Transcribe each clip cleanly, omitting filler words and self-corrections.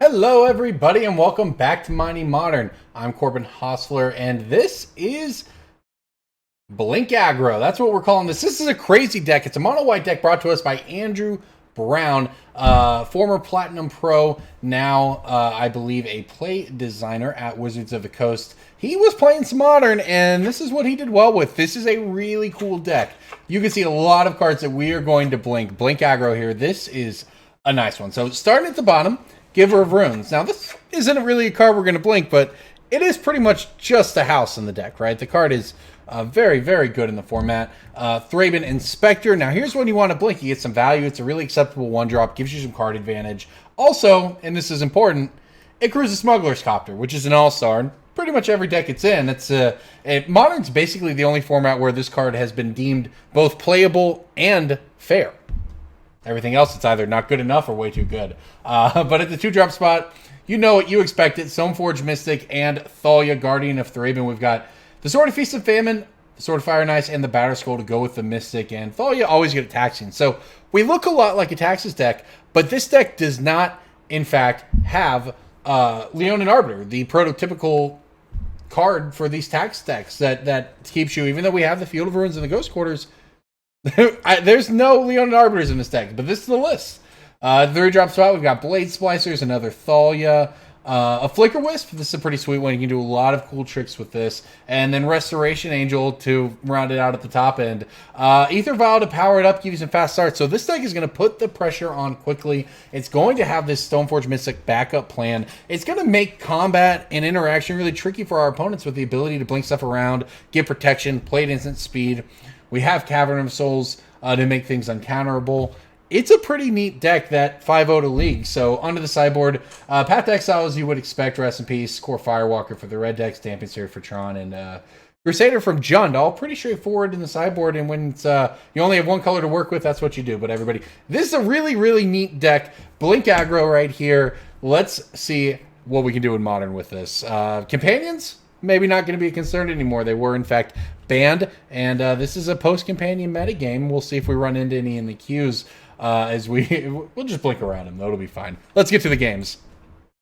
Hello everybody and welcome back to Mighty Modern. I'm Corbin Hosler and this is Blink Aggro. That's what we're calling this. This is a crazy deck. It's a mono white deck brought to us by Andrew Brown, former Platinum Pro, now I believe a play designer at Wizards of the Coast. He was playing some Modern and this is what he did well with. This is a really cool deck. You can see a lot of cards that we are going to blink aggro here. This is a nice one. So starting at the bottom, Giver of Runes. Now, this isn't really a card we're going to blink, but it is pretty much just a house in the deck, right? The card is very, very good in the format. Thraben Inspector. Now, here's when you want to blink. You get some value. It's a really acceptable one-drop. Gives you some card advantage. Also, and this is important, it crews a Smuggler's Copter, which is an all-star. And pretty much every deck it's in. Modern's basically the only format where this card has been deemed both playable and fair. Everything else, it's either not good enough or way too good. But at the 2-drop spot, you know what you expected. Stoneforge Mystic and Thalia, Guardian of Thraben. We've got the Sword of Feast and Famine, the Sword of Fire and Ice, and the Batterskull to go with the Mystic. And Thalia always get a Taxing. So we look a lot like a Taxes deck, but this deck does not, in fact, have Leonin Arbiter, the prototypical card for these tax decks that keeps you, even though we have the Field of Ruins and the Ghost Quarters, there's no Leonin Arbiters in this deck, but this is the list. 3-drop spot, we've got Blade Splicers, another Thalia, a Flickerwisp. This is a pretty sweet one. You can do a lot of cool tricks with this. And then Restoration Angel to round it out at the top end. Aether Vial to power it up, give you some fast starts. So this deck is going to put the pressure on quickly. It's going to have this Stoneforge Mystic backup plan. It's going to make combat and interaction really tricky for our opponents with the ability to blink stuff around, get protection, play at instant speed. We have Cavern of Souls to make things uncounterable. It's a pretty neat deck, that 5-0 to League. So onto the sideboard, Path to Exile as you would expect, rest in peace, Kor Firewalker for the red decks, Damping Sphere for Tron, and Crusader from Jund. All pretty straightforward in the sideboard, and when it's, you only have one color to work with, that's what you do. But everybody, this is a really, really neat deck. Blink aggro right here. Let's see what we can do in Modern with this. Companions? Maybe not going to be a concern anymore. They were, in fact, banned, and this is a post-companion metagame. We'll see if we run into any in the queues as we'll just blink around them. That'll be fine. Let's get to the games.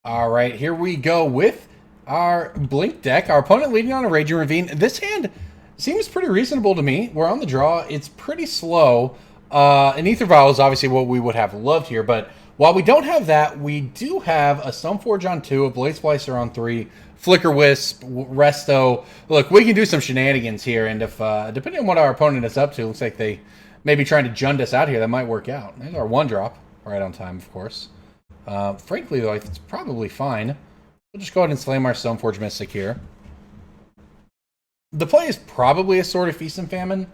All right, here we go with our blink deck. Our opponent leading on a Raging Ravine. This hand seems pretty reasonable to me. We're on the draw. It's pretty slow. An Aether Vial is obviously what we would have loved here, but while we don't have that, we do have a Stoneforge on 2, a Blade Splicer on 3, Flickerwisp, Resto. Look, we can do some shenanigans here, and if depending on what our opponent is up to, looks like they may be trying to Jund us out here. That might work out. There's our 1-drop, right on time, of course. Frankly, though, it's probably fine. We'll just go ahead and slam our Stoneforge Mystic here. The play is probably a Sword of Feast and Famine.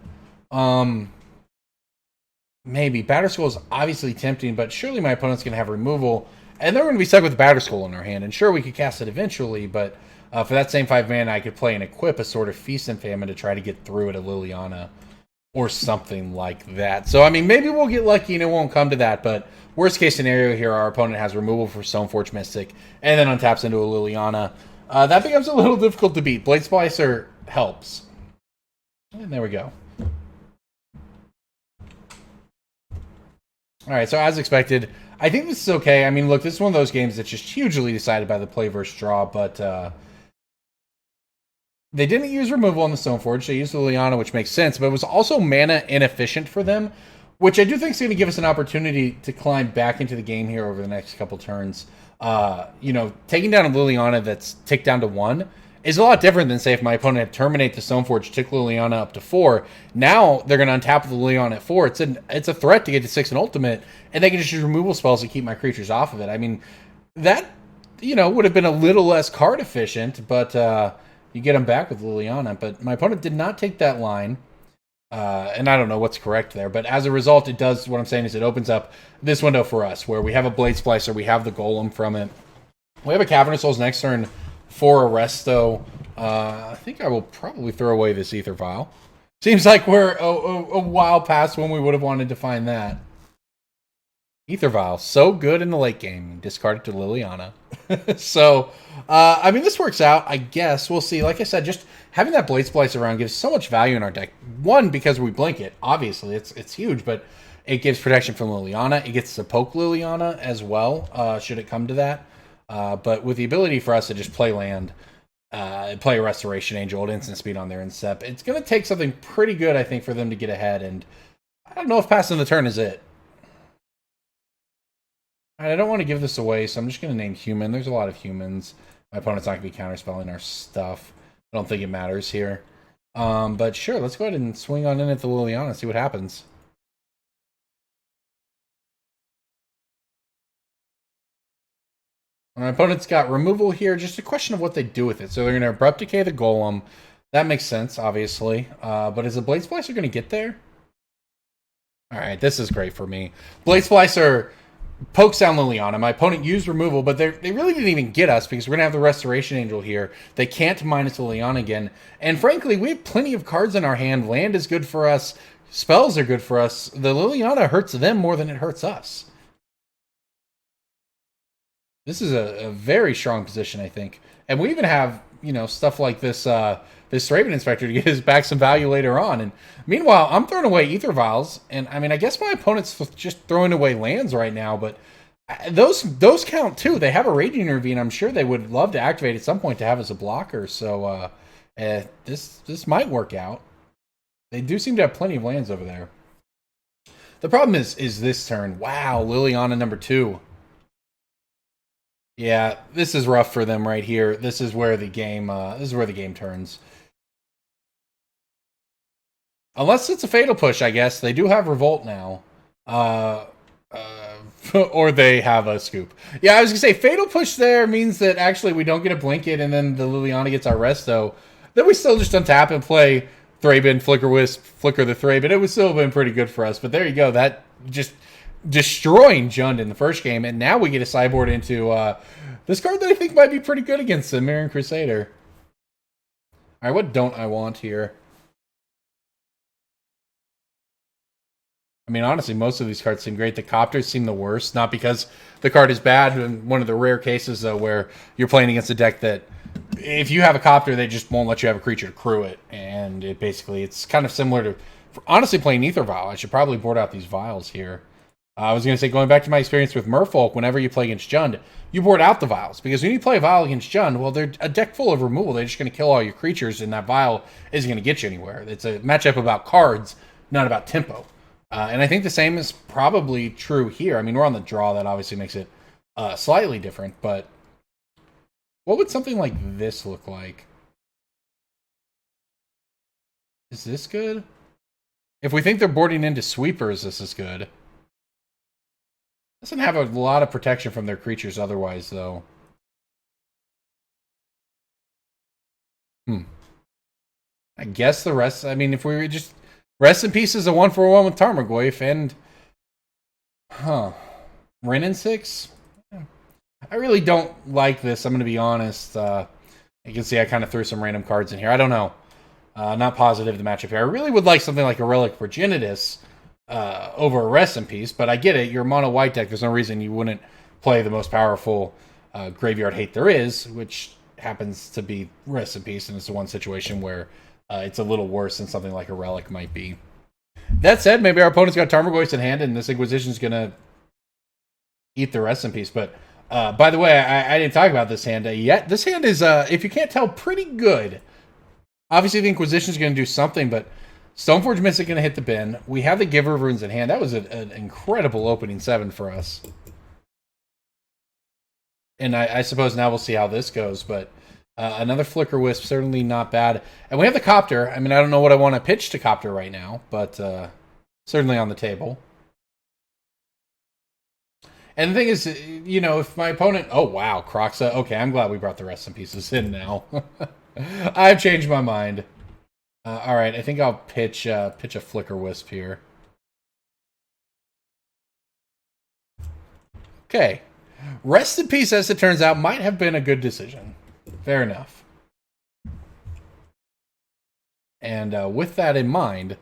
Maybe. Batterskull is obviously tempting, but surely my opponent's going to have removal. And they're going to be stuck with the Batterskull in our hand. And sure, we could cast it eventually, but for that same 5 mana, I could play and equip a Sword of Feast and Famine to try to get through it a Liliana or something like that. So, I mean, maybe we'll get lucky and it won't come to that, but worst case scenario here, our opponent has removal for Stoneforge Mystic and then untaps into a Liliana. That becomes a little difficult to beat. Blade Splicer helps. And there we go. All right, so as expected, I think this is okay. I mean, look, this is one of those games that's just hugely decided by the play versus draw, but they didn't use removal on the Stoneforge. They used the Liliana, which makes sense, but it was also mana inefficient for them, which I do think is going to give us an opportunity to climb back into the game here over the next couple turns. You know, taking down a Liliana that's ticked down to 1 is a lot different than, say, if my opponent had terminate the Stoneforge, took Liliana up to 4. Now they're going to untap the Liliana at 4. It's a threat to get to 6 and ultimate, and they can just use removal spells to keep my creatures off of it. I mean, that, you know, would have been a little less card efficient, but you get them back with Liliana. But my opponent did not take that line, and I don't know what's correct there. But as a result, it does, what I'm saying is it opens up this window for us, where we have a Blade Splicer, we have the Golem from it. We have a Cavern of Souls next turn for a Resto. I think I will probably throw away this Aether Vial. Seems like we're a while past when we would have wanted to find that. Aether Vial, so good in the late game. Discard it to Liliana. So, I mean, this works out, I guess. We'll see. Like I said, just having that Blade Splicer around gives so much value in our deck. One, because we blink it. Obviously, it's huge, but it gives protection from Liliana. It gets to poke Liliana as well, should it come to that. But with the ability for us to just play land, play a Restoration Angel at instant speed on their Incep, it's going to take something pretty good, I think, for them to get ahead. And I don't know if passing the turn is it. I don't want to give this away, so I'm just going to name human. There's a lot of humans. My opponent's not going to be counterspelling our stuff. I don't think it matters here. But sure, let's go ahead and swing on in at the Liliana, see what happens. My opponent's got removal here, just a question of what they do with it. So they're going to Abrupt Decay the Golem. That makes sense, obviously. But is the Blade Splicer going to get there? Alright, this is great for me. Blade Splicer pokes down Liliana. My opponent used removal, but they really didn't even get us because we're going to have the Restoration Angel here. They can't minus Liliana again. And frankly, we have plenty of cards in our hand. Land is good for us. Spells are good for us. The Liliana hurts them more than it hurts us. This is a very strong position, I think. And we even have, you know, stuff like this this Thraben Inspector to get his back some value later on. And meanwhile, I'm throwing away Aether Vials. And I mean, I guess my opponent's just throwing away lands right now, but those count too. They have a Raging Ravine. I'm sure they would love to activate at some point to have as a blocker. So this might work out. They do seem to have plenty of lands over there. The problem is this turn. Wow, Liliana number 2. Yeah, this is rough for them right here. This is where the game turns. Unless it's a Fatal Push, I guess. They do have Revolt now. Or they have a Scoop. Yeah, I was going to say, Fatal Push there means that actually we don't get a Blanket and then the Liliana gets our Resto. Then we still just untap and play Thraben, Flickerwisp, Flicker the Thraben. It would still have been pretty good for us. But there you go. That just destroying Jund in the first game, and now we get a sideboard into this card that I think might be pretty good against the Mirran Crusader. Alright, what don't I want here? I mean, honestly, most of these cards seem great. The Copters seem the worst, not because the card is bad, in one of the rare cases, though, where you're playing against a deck that, if you have a Copter, they just won't let you have a creature to crew it, and it's kind of similar to, honestly, playing Aether Vial. I should probably board out these Vials here. I was going to say, going back to my experience with Merfolk, whenever you play against Jund, you board out the Vials. Because when you play a Vial against Jund, well, they're a deck full of removal. They're just going to kill all your creatures, and that Vial isn't going to get you anywhere. It's a matchup about cards, not about tempo. And I think the same is probably true here. I mean, we're on the draw. That obviously makes it slightly different. But what would something like this look like? Is this good? If we think they're boarding into Sweepers, this is good. Doesn't have a lot of protection from their creatures otherwise, though. I guess the rest... I mean, if we were just... Rest in Peace is a 1-for-1 with Tarmogoyf, and... Wrenn and 6? I really don't like this, I'm going to be honest. You can see I kind of threw some random cards in here. I don't know. Not positive the matchup here. I really would like something like a Relic Progenitus over a Rest in Peace, but I get it. You're a mono white deck. There's no reason you wouldn't play the most powerful graveyard hate there is, which happens to be Rest in Peace, and it's the one situation where it's a little worse than something like a Relic might be. That said, maybe our opponent's got Tarmogoyf in hand, and this Inquisition's going to eat the Rest in Peace. But by the way, I didn't talk about this hand yet. This hand is, if you can't tell, pretty good. Obviously, the Inquisition's going to do something, but Stoneforge Mystic going to hit the bin. We have the Giver of Runes in hand. That was an incredible opening 7 for us. And I suppose now we'll see how this goes, but another Flickerwisp, certainly not bad. And we have the Copter. I mean, I don't know what I want to pitch to Copter right now, but certainly on the table. And the thing is, you know, if my opponent... Oh, wow, Croxa. Okay, I'm glad we brought the Rest in Pieces in now. I've changed my mind. All right, I think I'll pitch a Flickerwisp here. Okay. Rest in Peace, as it turns out, might have been a good decision. Fair enough. And with that in mind,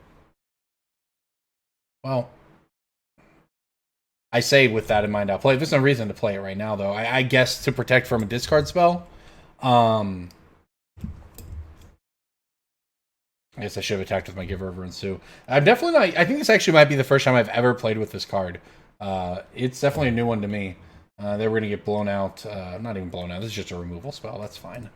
well, I say with that in mind, I'll play it. There's no reason to play it right now, though. I guess to protect from a discard spell. I guess I should have attacked with my Giver of Runes too. I'm definitely not... I think this actually might be the first time I've ever played with this card. It's definitely a new one to me. They were going to get blown out. Not even blown out. This is just a removal spell. That's fine.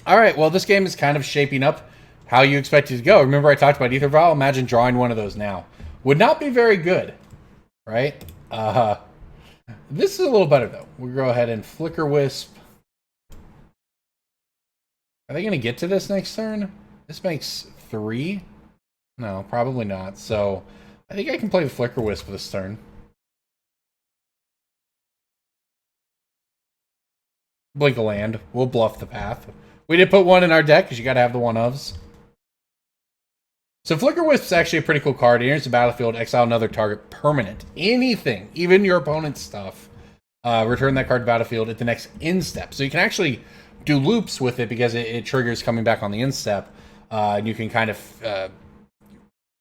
All right, well, this game is kind of shaping up how you expect it to go. Remember I talked about Aether Vial? Imagine drawing one of those now. Would not be very good, right? This is a little better, though. We'll go ahead and Flickerwisp. Are they going to get to this next turn? This makes 3? No, probably not. So I think I can play the Flickerwisp this turn. Blink a land. We'll bluff the path. We did put one in our deck because you got to have the one-ofs. So Flickerwisp is actually a pretty cool card. It enters the battlefield, exile another target permanent. Anything, even your opponent's stuff. Return that card to battlefield at the next end step. So you can actually do loops with it because it triggers coming back on the end step. And you can kind of...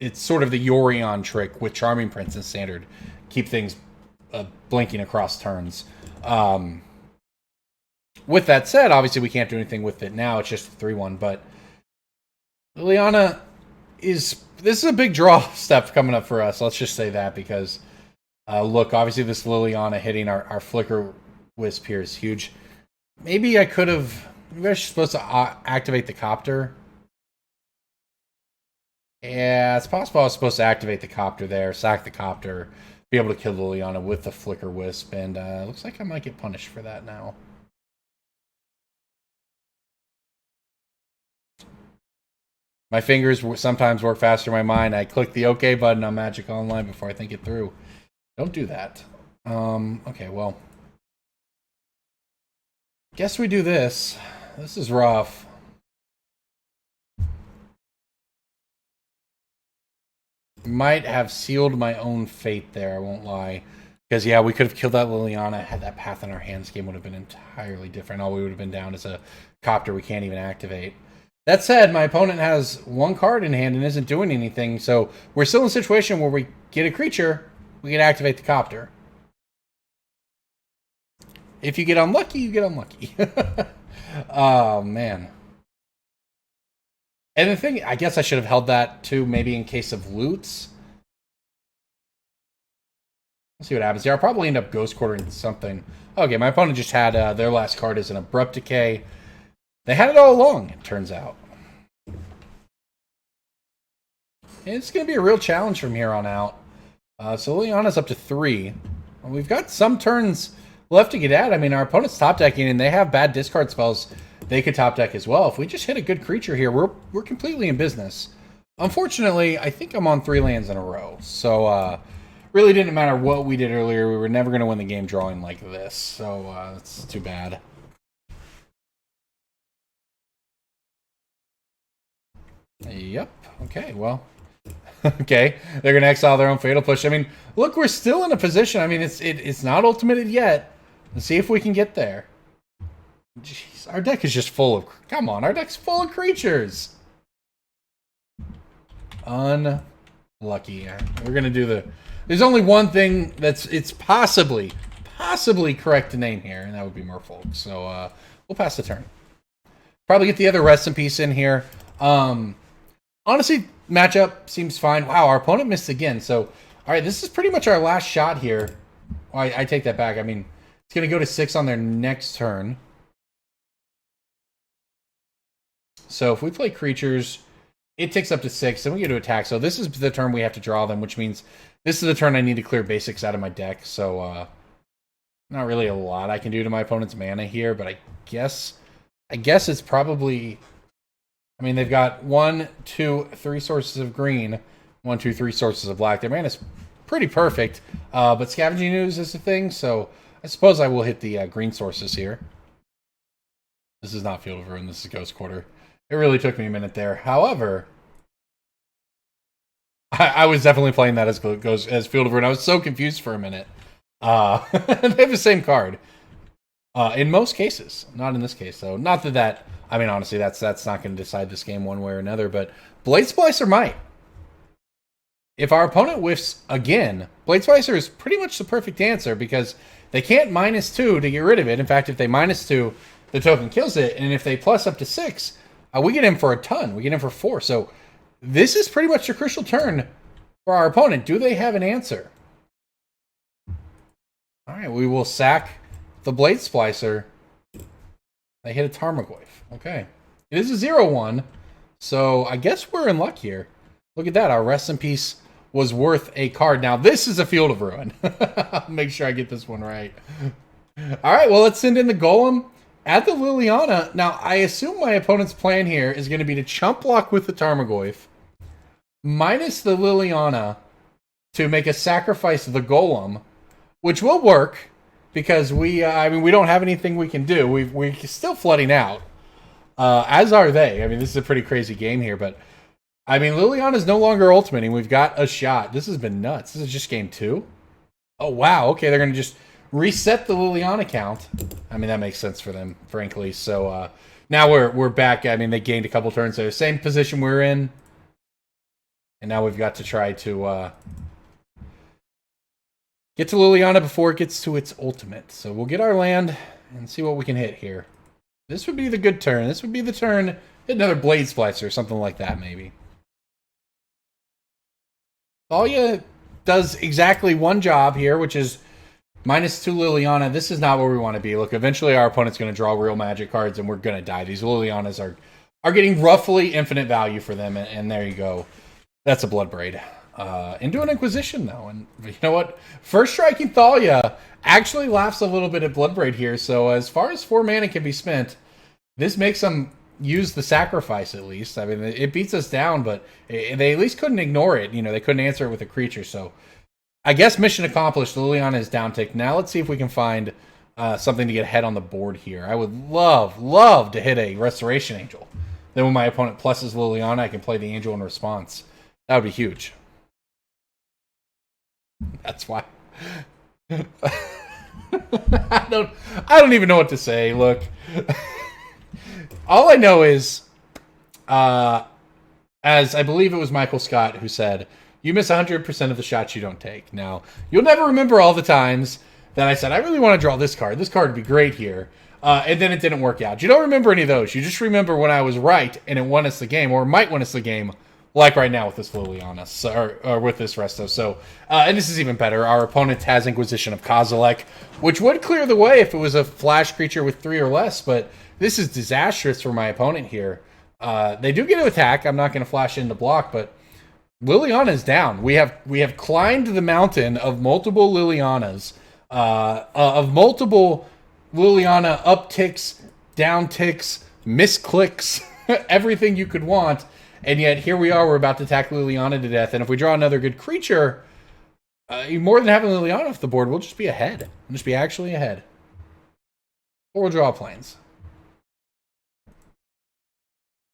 it's sort of the Yorion trick with Charming Prince in Standard. Keep things blinking across turns. With that said, obviously we can't do anything with it now. It's just a 3-1. But Liliana is... This is a big draw step coming up for us. Let's just say that because... look, obviously this Liliana hitting our Flickerwisp here is huge. Maybe I could have... Maybe I was supposed to activate the Copter. Yeah, it's possible I was supposed to activate the Copter there, sack the Copter, be able to kill Liliana with the Flickerwisp, and looks like I might get punished for that now. My fingers sometimes work faster than my mind. I click the OK button on Magic Online before I think it through. Don't do that. Okay, well. Guess we do this. This is rough. Might have sealed my own fate there, I won't lie. Because, yeah, we could have killed that Liliana. Had that path in our hands, game would have been entirely different. All we would have been down is a Copter we can't even activate. That said, my opponent has one card in hand and isn't doing anything, so we're still in a situation where we get a creature, we can activate the Copter. If you get unlucky, you get unlucky. Oh, man. And the thing, I guess I should have held that too, maybe in case of loots. Let's see what happens here. I'll probably end up ghost quartering something. Okay, my opponent just had their last card as an Abrupt Decay. They had it all along, it turns out. And it's going to be a real challenge from here on out. So Liliana's up to 3. We've got some turns left to get at. I mean, our opponent's top decking, and they have bad discard spells they could top deck as well. If we just hit a good creature here, we're completely in business. Unfortunately, I think I'm on 3 lands in a row. So, really didn't matter what we did earlier. We were never going to win the game drawing like this. So, that's too bad. Yep. Okay, well. Okay, they're going to exile their own Fatal Push. I mean, look, we're still in a position. I mean, it's not ultimated yet. Let's see if we can get there. Jeez, our deck is just full of... Come on, our deck's full of creatures. Unlucky. We're going to do the... There's only one thing it's possibly correct to name here, and that would be Merfolk. So, we'll pass the turn. Probably get the other Rest in Peace in here. Honestly, matchup seems fine. Wow, our opponent missed again. So, all right, this is pretty much our last shot here. Well, I take that back. I mean, it's going to go to 6 on their next turn. So if we play creatures, it ticks up to 6, then we get to attack. So this is the turn we have to draw them, which means this is the turn I need to clear basics out of my deck. So not really a lot I can do to my opponent's mana here, but I guess it's probably... I mean, they've got 1, 2, 3 sources of green, 1, 2, 3 sources of black. Their mana's pretty perfect, but Scavenging Ooze is the thing, so I suppose I will hit the green sources here. This is not Field of Ruin, this is Ghost Quarter. It really took me a minute there. However, I was definitely playing that as Field of Ruin. I was so confused for a minute. They have the same card. In most cases. Not in this case, though. Not that... I mean, honestly, that's not going to decide this game one way or another, but Blade Splicer might. If our opponent whiffs again, Blade Splicer is pretty much the perfect answer because they can't -2 to get rid of it. In fact, if they -2, the token kills it, and if they plus up to 6, we get in for a ton. We get in for 4. So this is pretty much a crucial turn for our opponent. Do they have an answer? All right, we will sack the Blade Splicer. They hit a Tarmogoyf. Okay. It is a 0-1, so I guess we're in luck here. Look at that. Our Rest in Peace was worth a card. Now, this is a Field of Ruin. Make sure I get this one right. All right, well, let's send in the Golem at the Liliana. Now, I assume my opponent's plan here is going to be to chump block with the Tarmogoyf, minus the Liliana to make a sacrifice of the Golem, which will work because we don't have anything we can do. We're still flooding out, as are they. I mean, this is a pretty crazy game here, but I mean, Liliana's no longer ultimating. We've got a shot. This has been nuts. This is just game 2. Oh, wow. Okay, they're going to just reset the Liliana count. I mean, that makes sense for them, frankly. So now we're back. I mean, they gained a couple turns there. Same position we're in. And now we've got to try to get to Liliana before it gets to its ultimate. So we'll get our land and see what we can hit here. This would be the good turn. This would be the turn. Hit another Blade Splicer or something like that, maybe. Thalia does exactly one job here, which is -2 Liliana. This is not where we want to be. Look, eventually our opponent's going to draw real magic cards, and we're going to die. These Lilianas are getting roughly infinite value for them, and there you go. That's a Bloodbraid. Into an Inquisition, though. And you know what? First Striking Thalia actually laughs a little bit at Bloodbraid here. So as far as 4 mana can be spent, this makes them use the sacrifice at least. I mean, it beats us down, but they at least couldn't ignore it. You know, they couldn't answer it with a creature. So I guess mission accomplished. Liliana is down tick. Now let's see if we can find something to get ahead on the board here. I would love to hit a Restoration Angel. Then when my opponent pluses Liliana, I can play the Angel in response. That would be huge. That's why. I don't even know what to say. Look. All I know is, as I believe it was Michael Scott who said, you miss 100% of the shots you don't take. Now, you'll never remember all the times that I said, I really want to draw this card. This card would be great here. And then it didn't work out. You don't remember any of those. You just remember when I was right and it won us the game, or might win us the game, like right now with this Liliana, or with this Resto. So, and this is even better. Our opponent has Inquisition of Kozilek, which would clear the way if it was a flash creature with 3 or less, but this is disastrous for my opponent here. They do get to attack. I'm not going to flash in to block, but Liliana is down. We have climbed the mountain of multiple Lilianas, of multiple Liliana upticks, downticks, misclicks, everything you could want. And yet here we are. We're about to attack Liliana to death. And if we draw another good creature, more than having Liliana off the board, we'll just be ahead. We'll just be actually ahead. Or we'll draw planes.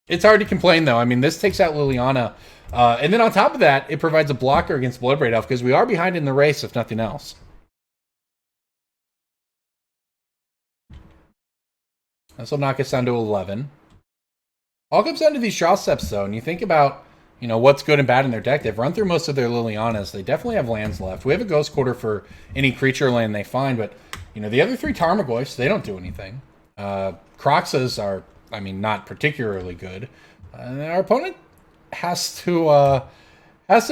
It's hard to complain, though. I mean, this takes out Liliana. And then on top of that, it provides a blocker against Bloodbraid Elf, because we are behind in the race, if nothing else. This will knock us down to 11. All comes down to these draw steps, though. And you think about, you know, what's good and bad in their deck. They've run through most of their Lilianas. They definitely have lands left. We have a Ghost Quarter for any creature land they find, but, you know, the other 3 Tarmogoyfs, they don't do anything. Croxas are, I mean, not particularly good. Our opponent has to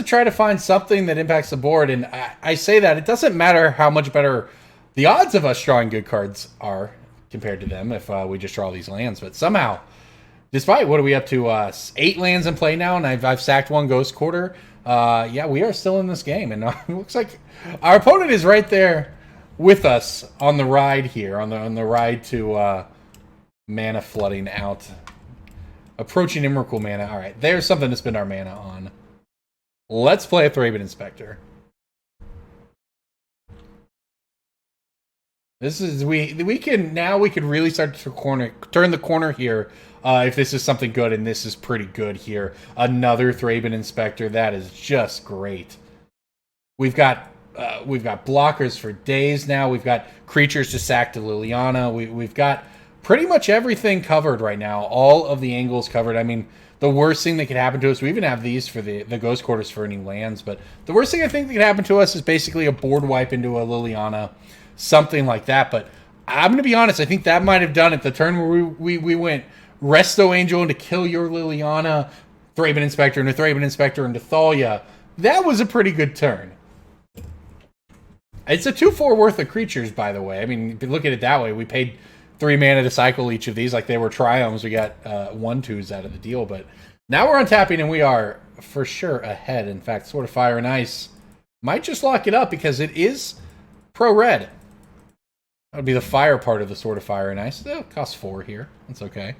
try to find something that impacts the board. And I say that it doesn't matter how much better the odds of us drawing good cards are compared to them if we just draw these lands. But somehow, despite, what are we up to? 8 lands in play now, and I've sacked 1 Ghost Quarter. Yeah, we are still in this game, and it looks like our opponent is right there with us on the ride here, on the ride to mana flooding out. Approaching Emrakul mana. All right, there's something to spend our mana on. Let's play a Thraben Inspector. This is we could really start to turn the corner here if this is something good, and this is pretty good here. Another Thraben Inspector, that is just great. We've got blockers for days now. We've got creatures to sack to Liliana. We've got pretty much everything covered right now. All of the angles covered. I mean, the worst thing that could happen to us, we even have these for the Ghost Quarters for any lands, but the worst thing I think that could happen to us is basically a board wipe into a Liliana, something like that. But I'm going to be honest, I think that might have done it. The turn where we went Resto Angel to kill your Liliana, Thraben Inspector into Thraben Inspector into Thalia. That was a pretty good turn. It's a 2/4 worth of creatures, by the way. I mean, if you look at it that way, we paid 3 mana to cycle each of these like they were triumphs. We got 1/2s out of the deal, but now we're untapping and we are for sure ahead. In fact, Sword of Fire and Ice might just lock it up because it is pro-red. That would be the fire part of the Sword of Fire and Ice. It'll cost 4 here. That's okay.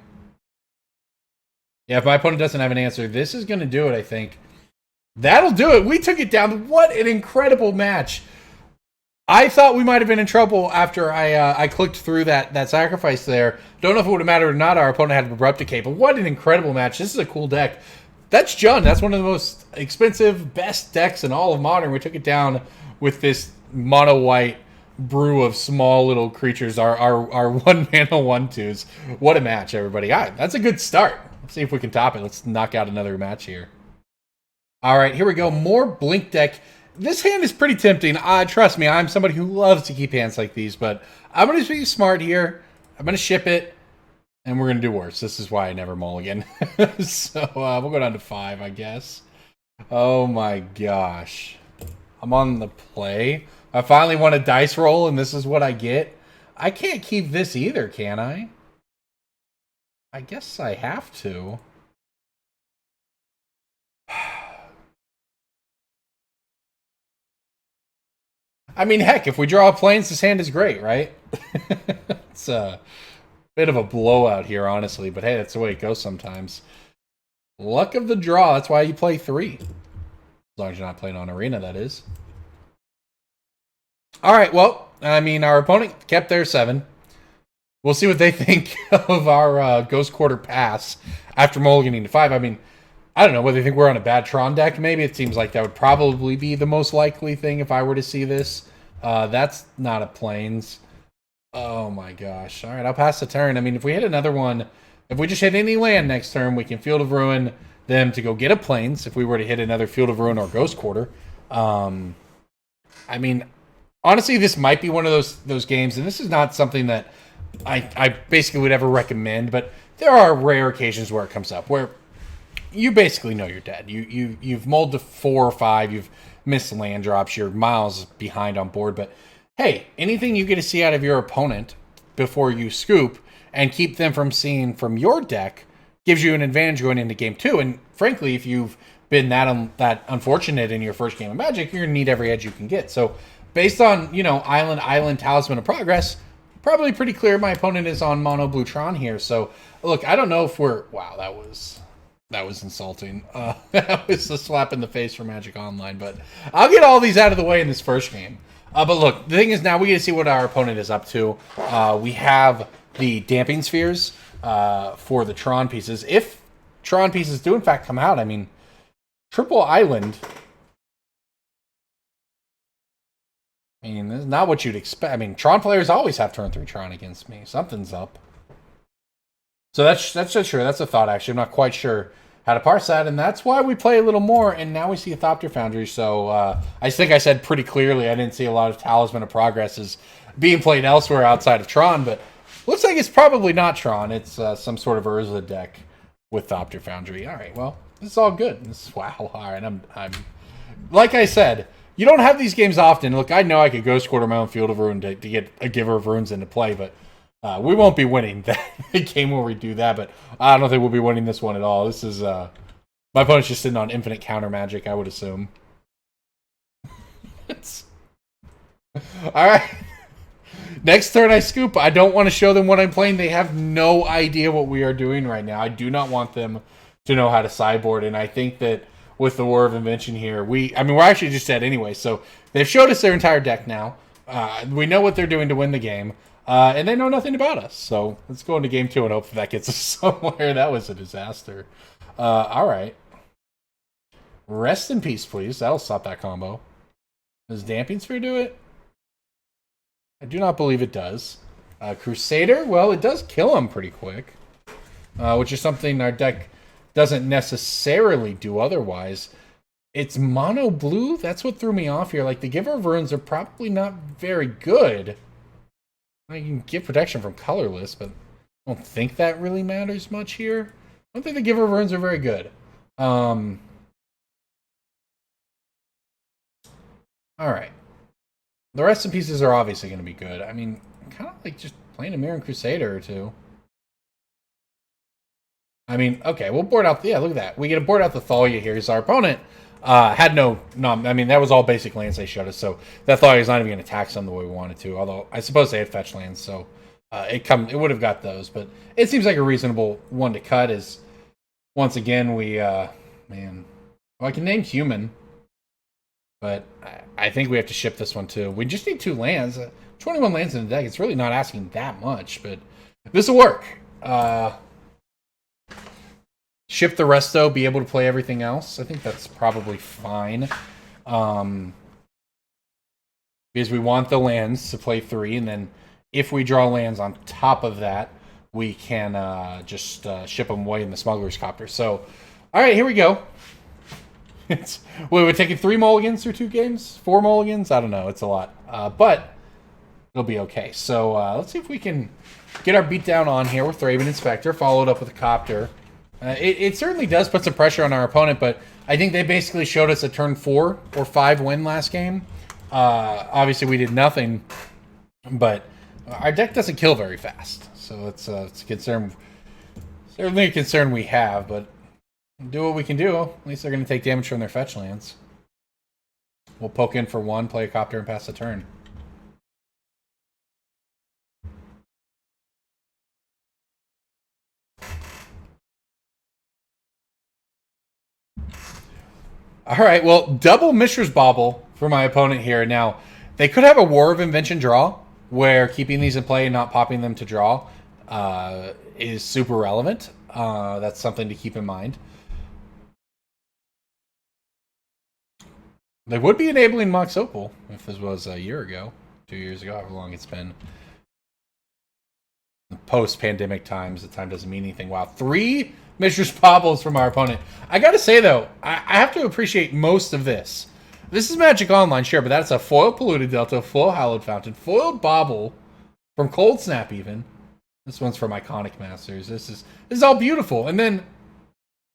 Yeah, if my opponent doesn't have an answer, this is going to do it, I think. That'll do it. We took it down. What an incredible match. I thought we might have been in trouble after I clicked through that sacrifice there. Don't know if it would have mattered or not. Our opponent had Abrupt Decay, but what an incredible match. This is a cool deck. That's Jund. That's one of the most expensive, best decks in all of Modern. We took it down with this mono-white brew of small little creatures, our 1-mana 1/2s. What a match, everybody. That's a good start. Let's see if we can top it. Let's knock out another match here. All right, here we go. More Blink deck. This hand is pretty tempting. Trust me, I'm somebody who loves to keep hands like these, but I'm going to be smart here. I'm going to ship it, and we're going to do worse. This is why I never mulligan. So we'll go down to 5, I guess. Oh my gosh. I'm on the play. I finally won a dice roll, and this is what I get. I can't keep this either, can I? I guess I have to. I mean, heck, if we draw planes, this hand is great, right? It's a bit of a blowout here, honestly, but hey, that's the way it goes sometimes. Luck of the draw, that's why you play 3. As long as you're not playing on Arena, that is. All right, well, I mean, our opponent kept their 7. We'll see what they think of our Ghost Quarter pass after mulliganing to 5. I mean, I don't know whether they think we're on a bad Tron deck. Maybe it seems like that would probably be the most likely thing if I were to see this. That's not a Plains. Oh my gosh. All right, I'll pass the turn. I mean, if we hit another one, if we just hit any land next turn, we can Field of Ruin them to go get a Plains if we were to hit another Field of Ruin or Ghost Quarter. I mean, honestly, this might be one of those games, and this is not something that I basically would ever recommend, but there are rare occasions where it comes up, where you basically know you're dead. You've mulled to 4 or 5, you've missed land drops, you're miles behind on board, but hey, anything you get to see out of your opponent before you scoop and keep them from seeing from your deck gives you an advantage going into game 2, and frankly, if you've been that unfortunate in your first game of Magic, you're going to need every edge you can get. So based on, Island, Talisman of Progress, probably pretty clear my opponent is on Mono Blue Tron here. So, look, I don't know if we're... Wow, that was insulting. That was a slap in the face for Magic Online, but I'll get all these out of the way in this first game. But look, the thing is now we get to see what our opponent is up to. We have the Damping Spheres for the Tron pieces. If Tron pieces do in fact come out, I mean, Triple Island... I mean, this is not what you'd expect. I mean, Tron players always have turn 3 Tron against me. Something's up. So that's just true. That's a thought, actually. I'm not quite sure how to parse that, and that's why we play a little more, and now we see a Thopter Foundry. So I think I said pretty clearly I didn't see a lot of Talisman of Progresses being played elsewhere outside of Tron, but looks like it's probably not Tron. It's some sort of Urza deck with Thopter Foundry. All right, well, this is all good. Wow. All right, I'm like I said, you don't have these games often. Look, I know I could Ghost Quarter my own Field of Ruin to get a Giver of Runes into play, but we won't be winning the game where we do that. But I don't think we'll be winning this one at all. This is my opponent's just sitting on infinite counter magic, I would assume. All right. Next turn I scoop. I don't want to show them what I'm playing. They have no idea what we are doing right now. I do not want them to know how to sideboard, and I think that with the War of Invention here, we're actually just dead anyway, so they've showed us their entire deck now. We know what they're doing to win the game, and they know nothing about us. So let's go into game 2 and hope that gets us somewhere. That was a disaster. All right. Rest in peace, please. That'll stop that combo. Does Damping Sphere do it? I do not believe it does. Crusader? Well, it does kill him pretty quick, which is something our deck doesn't necessarily do otherwise. It's mono blue? That's what threw me off here. Like, the Giver of Runes are probably not very good. I can give protection from colorless, but I don't think that really matters much here. I don't think the Giver of Runes are very good. Alright. The rest of the pieces are obviously going to be good. I mean, kind of like just playing a Mirran Crusader or two. I mean, okay, we'll board out... Yeah, look at that. We get to board out the Thalia here. So our opponent had no... I mean, that was all basic lands they showed us. So that Thalia is not even going to attack them the way we wanted to. Although, I suppose they had fetch lands, so it would have got those. But it seems like a reasonable one to cut is... Once again, we... man... Well, I can name Human. But I think we have to ship this one, too. We just need 2 lands. 21 lands in the deck. It's really not asking that much, but this will work. Ship the rest, though. Be able to play everything else. I think that's probably fine. Because we want the lands to play 3, and then if we draw lands on top of that, we can just ship them away in the Smuggler's Copter. So, all right, here we go. We're taking 3 mulligans through 2 games? 4 mulligans? I don't know. It's a lot. But it'll be okay. So let's see if we can get our beatdown on here with Thraben Inspector, followed up with a Copter. It certainly does put some pressure on our opponent, but I think they basically showed us a turn 4 or 5 win last game. Obviously, we did nothing, but our deck doesn't kill very fast. So it's a concern. Certainly a concern we have, but do what we can do. At least they're going to take damage from their fetch lands. We'll poke in for 1, play a Copter, and pass the turn. All right, well, double Mishra's Bauble for my opponent here. Now, they could have a War of Invention draw, where keeping these in play and not popping them to draw is super relevant. That's something to keep in mind. They would be enabling Mox Opal if this was a year ago, 2 years ago, however long it's been. Post-pandemic times, the time doesn't mean anything. Wow, 3 Mishra's Baubles from our opponent. I gotta say, though, I have to appreciate most of this. This is Magic Online, sure, but that's a foil Polluted Delta, foil Hallowed Fountain, foiled Bauble from Cold Snap, even. This one's from Iconic Masters. This is all beautiful. And then,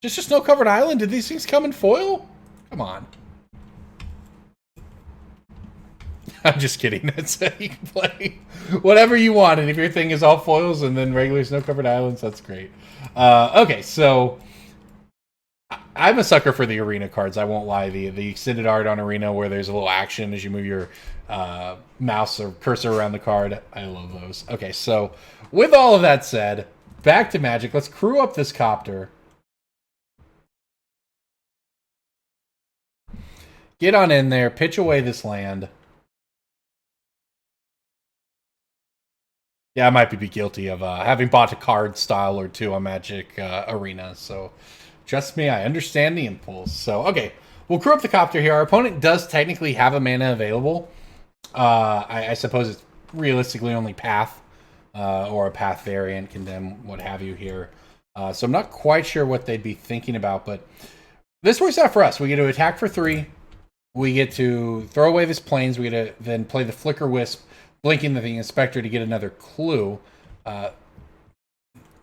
just a Snow-Covered Island. Did these things come in foil? Come on. I'm just kidding. That's you can play whatever you want, and if your thing is all foils and then regular Snow-Covered Islands, that's great. Okay, so I'm a sucker for the Arena cards. I won't lie. The extended art on Arena where there's a little action as you move your mouse or cursor around the card. I love those. Okay, so with all of that said, back to Magic. Let's crew up this Copter. Get on in there. Pitch away this land. Yeah, I might be guilty of having bought a card style or 2 on Magic Arena. So, trust me, I understand the impulse. So, okay, we'll crew up the Copter here. Our opponent does technically have a mana available. I suppose it's realistically only Path or a Path variant, Condemn, what have you here. So I'm not quite sure what they'd be thinking about, but this works out for us. We get to attack for 3. We get to throw away this Plains. We get to then play the Flickerwisp, blinking the Inspector to get another clue. I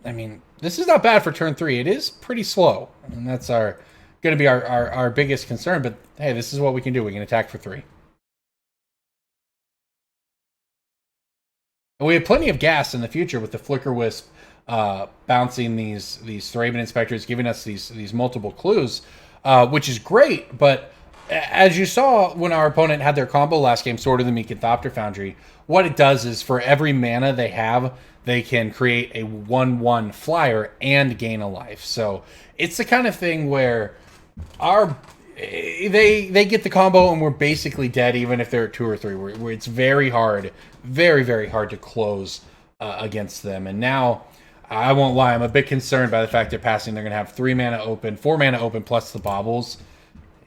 mean, this is not bad for turn 3. It is pretty slow, and that's going to be our biggest concern. But hey, this is what we can do. We can attack for 3. And we have plenty of gas in the future with the Flickerwisp bouncing these Thraben Inspectors, giving us these multiple clues, which is great. But as you saw when our opponent had their combo last game, Sword of the Meek and Thopter Foundry, what it does is for every mana they have, they can create a 1/1 flyer and gain a life. So it's the kind of thing where they get the combo and we're basically dead even if they're at 2 or 3. Where it's very hard, very, very hard to close against them. And now, I won't lie, I'm a bit concerned by the fact they're passing. They're going to have 3 mana open, 4 mana open, plus the baubles.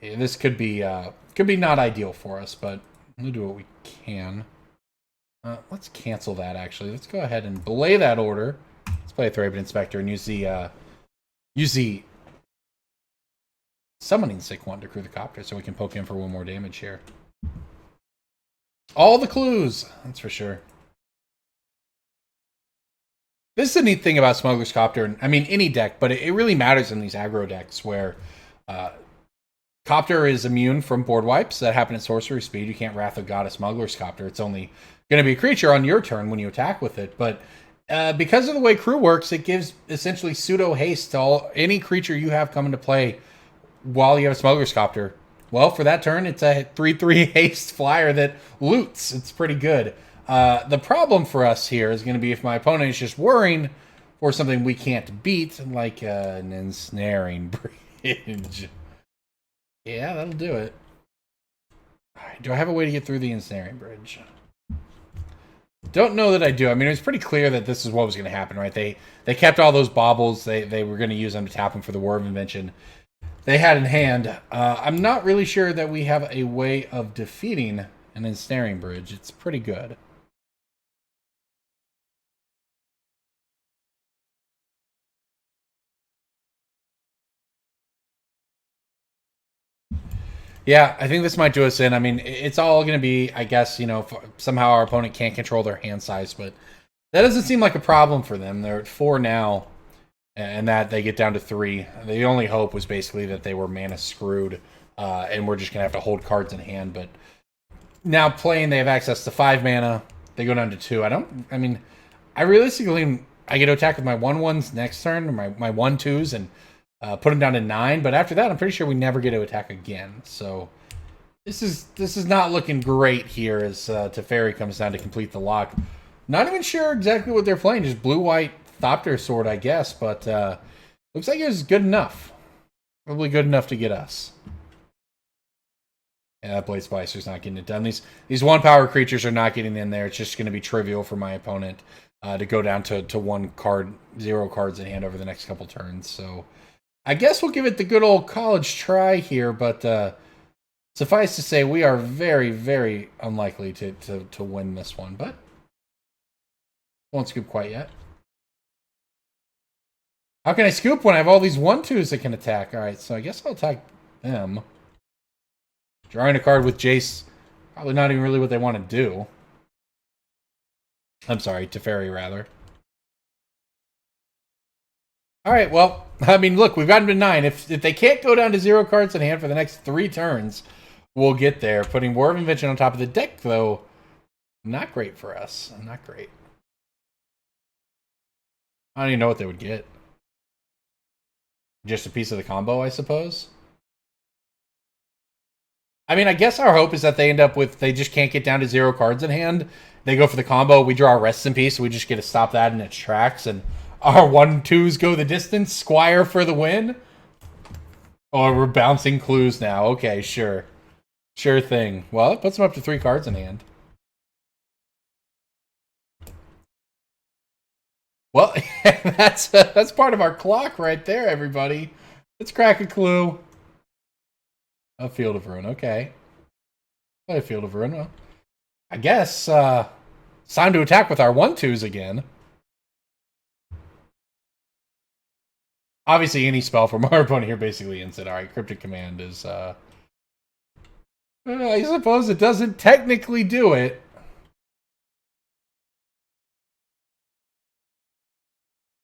This could be not ideal for us, but we'll do what we can. Let's cancel that, actually. Let's go ahead and belay that order. Let's play a Thraben Inspector and use the Summoning Sick one to crew the Copter so we can poke in for 1 more damage here. All the clues, that's for sure. This is the neat thing about Smuggler's Copter, and I mean any deck, but it really matters in these aggro decks where Copter is immune from board wipes that happen at sorcery speed. You can't Wrath of Goddess Smuggler's Copter. It's only going to be a creature on your turn when you attack with it. But because of the way crew works, it gives essentially pseudo haste to any creature you have come into play while you have a Smuggler's Copter. Well, for that turn, it's a 3/3 haste flyer that loots. It's pretty good. The problem for us here is going to be if my opponent is just worrying for something we can't beat, like an Ensnaring Bridge. Yeah, that'll do it. All right, do I have a way to get through the Ensnaring Bridge? Don't know that I do. I mean, it was pretty clear that this is what was going to happen, right? They kept all those baubles. They were going to use them to tap them for the War of Invention they had in hand. I'm not really sure that we have a way of defeating an Ensnaring Bridge. It's pretty good. Yeah, I think this might do us in. I mean, it's all going to be, I guess, you know, somehow our opponent can't control their hand size, but that doesn't seem like a problem for them. They're at 4 now, and that they get down to 3. The only hope was basically that they were mana screwed, and we're just going to have to hold cards in hand. But now playing, they have access to 5 mana. They go down to 2. I realistically, I get to attack with my 1/1s next turn, or my 1/2s, and put them down to 9, but after that, I'm pretty sure we never get to attack again. So this is not looking great here as Teferi comes down to complete the lock. Not even sure exactly what they're playing, just blue-white Thopter Sword, I guess, but looks like it was good enough. Probably good enough to get us. Yeah, that Blade Splicer's not getting it done. These 1-power creatures are not getting in there. It's just going to be trivial for my opponent to go down to 1 card, 0 cards in hand over the next couple turns, so I guess we'll give it the good old college try here, but suffice to say, we are very, very unlikely to win this one, but won't scoop quite yet. How can I scoop when I have all these 1/2s that can attack? All right, so I guess I'll attack them. Drawing a card with Jace, probably not even really what they want to do. I'm sorry, Teferi, rather. All right, well, I mean, look, we've gotten to 9. If they can't go down to 0 cards in hand for the next 3 turns, we'll get there. Putting War of Invention on top of the deck, though, not great for us. Not great. I don't even know what they would get. Just a piece of the combo, I suppose. I mean, I guess our hope is that they end up with, they just can't get down to 0 cards in hand. They go for the combo, we draw a Rest in Peace, so we just get to stop that in its tracks, and our 1/2s go the distance. Squire for the win. Oh, we're bouncing clues now. Okay, sure. Sure thing. Well, it puts them up to 3 cards in hand. Well, that's part of our clock right there, everybody. Let's crack a clue. A Field of Ruin. Okay. Play a Field of Ruin. Well, I guess it's time to attack with our 1/2s again. Obviously, any spell from our opponent here basically ends it. Alright, Cryptic Command is, I suppose it doesn't technically do it.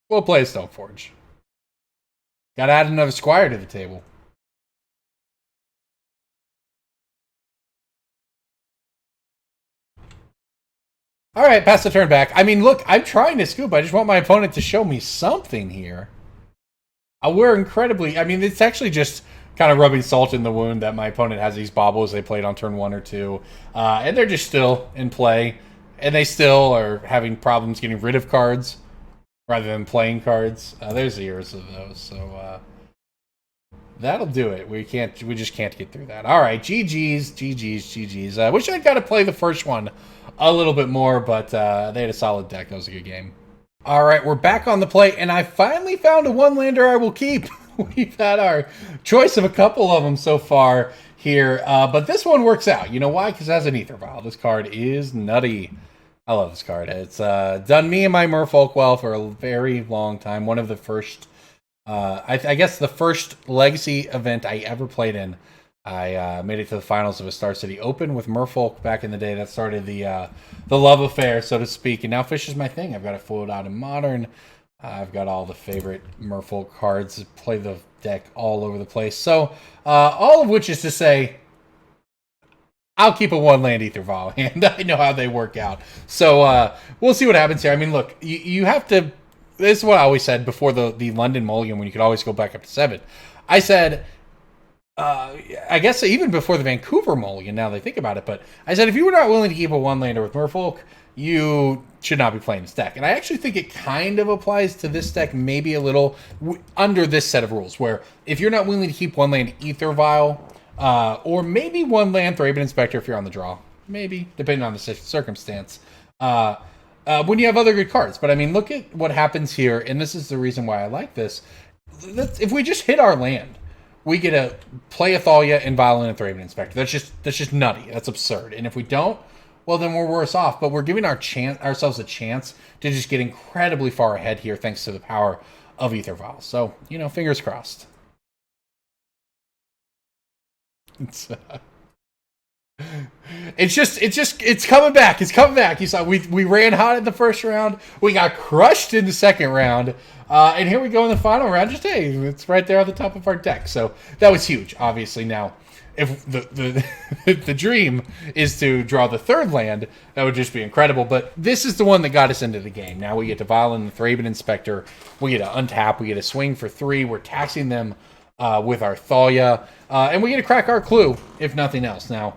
We'll play a Stoneforge. Gotta add another Squire to the table. Alright, pass the turn back. I mean, look, I'm trying to scoop. I just want my opponent to show me something here. We're incredibly... I mean, it's actually just kind of rubbing salt in the wound that my opponent has these baubles they played on turn 1 or 2. And they're just still in play. And they still are having problems getting rid of cards rather than playing cards. There's years of those. So that'll do it. We just can't get through that. All right, GG's. I wish I'd got to play the first one a little bit more, but they had a solid deck. That was a good game. All right, we're back on the play, and I finally found a 1-lander I will keep. We've had our choice of a couple of them so far here, but this one works out. You know why? Because it has an Aether Vial. This card is nutty. I love this card. It's done me and my Merfolk well for a very long time. One of the first, I guess the first Legacy event I ever played in. I made it to the finals of a Star City Open with Merfolk back in the day. That started the love affair, so to speak. And now Fish is my thing. I've got it foiled out in Modern. I've got all the favorite Merfolk cards. Play the deck all over the place. So, all of which is to say, I'll keep a 1-land Aether Vial hand. I know how they work out. So, we'll see what happens here. I mean, look, you have to... This is what I always said before the London Mulligan, when you could always go back up to 7. I said... I guess even before the Vancouver Mulligan, now that I think about it, but I said if you were not willing to keep a 1-lander with Merfolk, you should not be playing this deck. And I actually think it kind of applies to this deck maybe a little under this set of rules, where if you're not willing to keep 1-land Aether Vial, or maybe 1-land Thraben Inspector if you're on the draw, maybe, depending on the circumstance, when you have other good cards. But I mean, look at what happens here, and this is the reason why I like this. If we just hit our land, we get to play a Thalia and Violin and Thraben Inspector. That's just nutty. That's absurd. And if we don't, well, then we're worse off. But we're giving ourselves a chance to just get incredibly far ahead here, thanks to the power of Aether Vial. So, fingers crossed. It's coming back. It's coming back. You saw we ran hot in the first round. We got crushed in the second round. And here we go in the final round. Just, hey, it's right there on the top of our deck. So that was huge, obviously. Now, if the dream is to draw the third land, that would just be incredible. But this is the one that got us into the game. Now we get to Violin the Thraben Inspector. We get to untap. We get to swing for 3. We're taxing them with our Thalia. And we get to crack our clue, if nothing else. Now,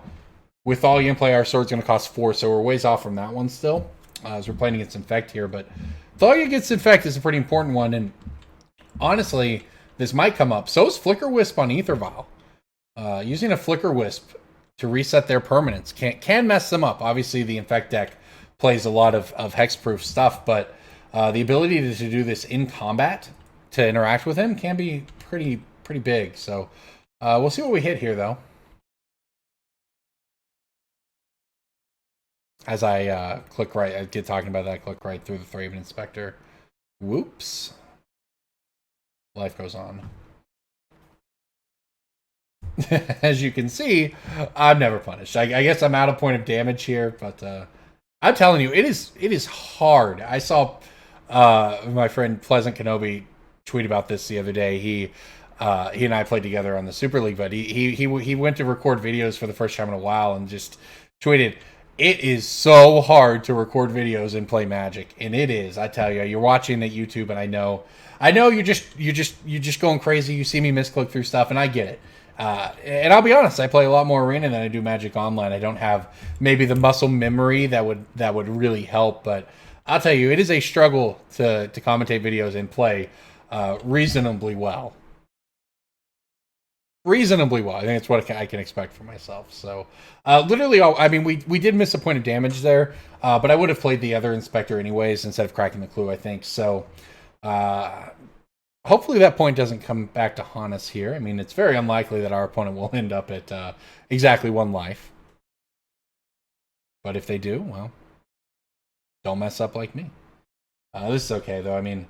with Thalia in play, our sword's going to cost 4, so we're ways off from that one still, as we're playing against Infect here. But Thalia gets Infect is a pretty important one, and honestly, this might come up. So is Flickerwisp on Aether Vial. Using a Flickerwisp to reset their permanents can mess them up. Obviously, the Infect deck plays a lot of hexproof stuff, but the ability to do this in combat, to interact with him, can be pretty big. So we'll see what we hit here, though. As I click right, I get talking about that, click right through the Thraben Inspector. Whoops. Life goes on. As you can see, I'm never punished. I guess I'm out of point of damage here, but I'm telling you, it is hard. I saw my friend Pleasant Kenobi tweet about this the other day. He and I played together on the Super League, but he went to record videos for the first time in a while and just tweeted, "It is so hard to record videos and play Magic," and it is. I tell you, you're watching at YouTube, and I know you're just going crazy. You see me misclick through stuff, and I get it. And I'll be honest, I play a lot more Arena than I do Magic Online. I don't have maybe the muscle memory that would really help, but I'll tell you, it is a struggle to commentate videos and play reasonably well. Reasonably well. I think it's what I can expect for myself. So, literally, I mean, we did miss a point of damage there, but I would have played the other Inspector anyways instead of cracking the clue, I think. So, hopefully that point doesn't come back to haunt us here. I mean, it's very unlikely that our opponent will end up at exactly 1 life. But if they do, well, don't mess up like me. This is okay, though. I mean,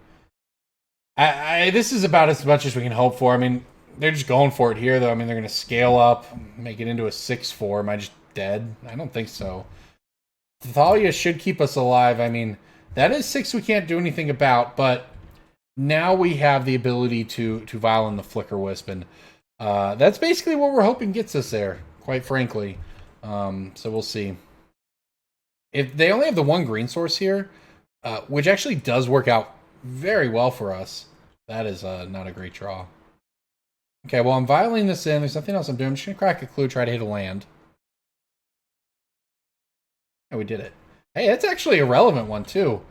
this is about as much as we can hope for. I mean, they're just going for it here, though. I mean, they're going to scale up, make it into a 6/4. Am I just dead? I don't think so. Thalia should keep us alive. I mean, that is 6 we can't do anything about, but now we have the ability to Violin the Flickerwisp, and that's basically what we're hoping gets us there, quite frankly. So we'll see. If they only have the 1 green source here, which actually does work out very well for us, that is not a great draw. Okay, well, I'm violating this in. There's nothing else I'm doing. I'm just going to crack a clue, try to hit a land. Oh, we did it. Hey, that's actually a relevant one, too.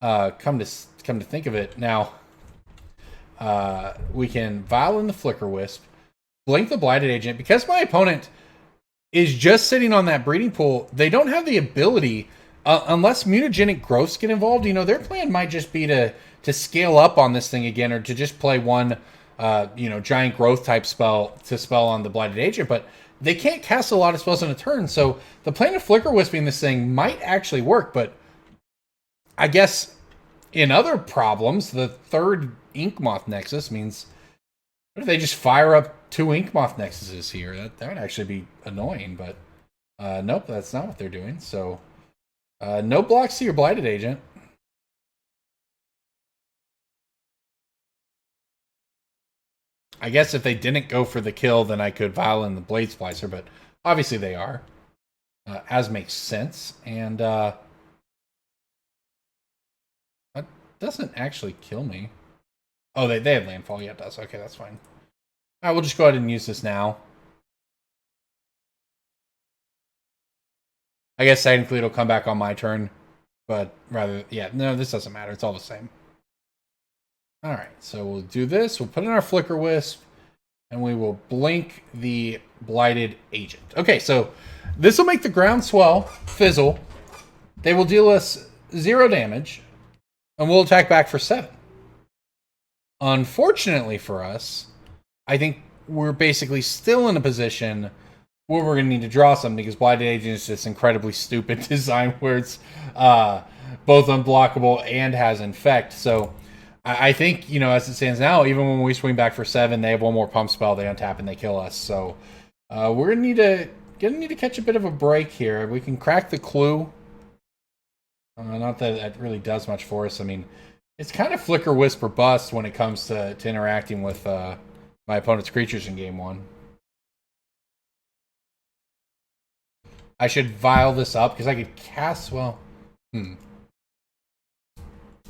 Come to think of it. Now, we can Violin the Flickerwisp, blink the Blighted Agent. Because my opponent is just sitting on that breeding pool, they don't have the ability, unless mutagenic growths get involved. You know, their plan might just be to scale up on this thing again, or to just play one giant growth type spell on the Blighted Agent, but they can't cast a lot of spells in a turn, so the plan of Flickerwisping this thing might actually work, but I guess in other problems, the 3rd Inkmoth Nexus means, what if they just fire up 2 Inkmoth Nexuses here? That would actually be annoying, but nope, that's not what they're doing, so no blocks to your Blighted Agent. I guess if they didn't go for the kill, then I could Vial in the Blade Splicer, but obviously they are. As makes sense. And that doesn't actually kill me. Oh, they have landfall. Yeah, it does. Okay, that's fine. All right, we'll just go ahead and use this now. I guess technically it'll come back on my turn, but rather, yeah, no, this doesn't matter. It's all the same. All right, so we'll do this. We'll put in our Flickerwisp, and we will blink the Blighted Agent. Okay, so this will make the groundswell fizzle. They will deal us 0 damage, and we'll attack back for 7. Unfortunately for us, I think we're basically still in a position where we're going to need to draw something because Blighted Agent is this incredibly stupid design where it's both unblockable and has Infect. So I think, you know, as it stands now, even when we swing back for 7, they have one more pump spell, they untap and they kill us. So we're going to need to catch a bit of a break here. We can crack the Clue. Not that it really does much for us. I mean, it's kind of Flickerwisp or bust when it comes to interacting with my opponent's creatures in game 1. I should Vial this up because I could cast, well,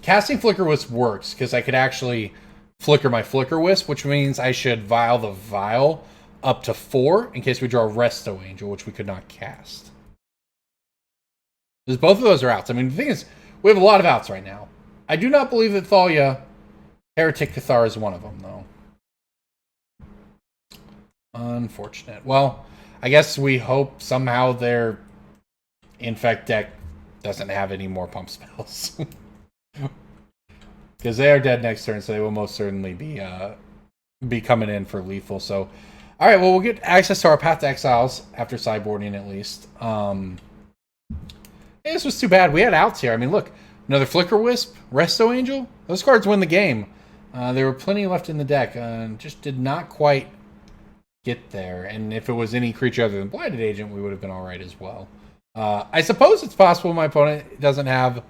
Casting Flickerwisp works because I could actually flicker my Flickerwisp, which means I should Vial the Vial up to 4 in case we draw Resto Angel, which we could not cast. Because both of those are outs. I mean, the thing is, we have a lot of outs right now. I do not believe that Thalia, Heretic, Cathar is one of them, though. Unfortunate. Well, I guess we hope somehow their Infect deck doesn't have any more pump spells. Because they are dead next turn, so they will most certainly be coming in for lethal. So, all right, well, we'll get access to our Path to Exiles after sideboarding at least. Hey, this was too bad. We had outs here. I mean, look, another Flickerwisp, Resto Angel. Those cards win the game. There were plenty left in the deck, and just did not quite get there. And if it was any creature other than Blighted Agent, we would have been all right as well. I suppose it's possible my opponent doesn't have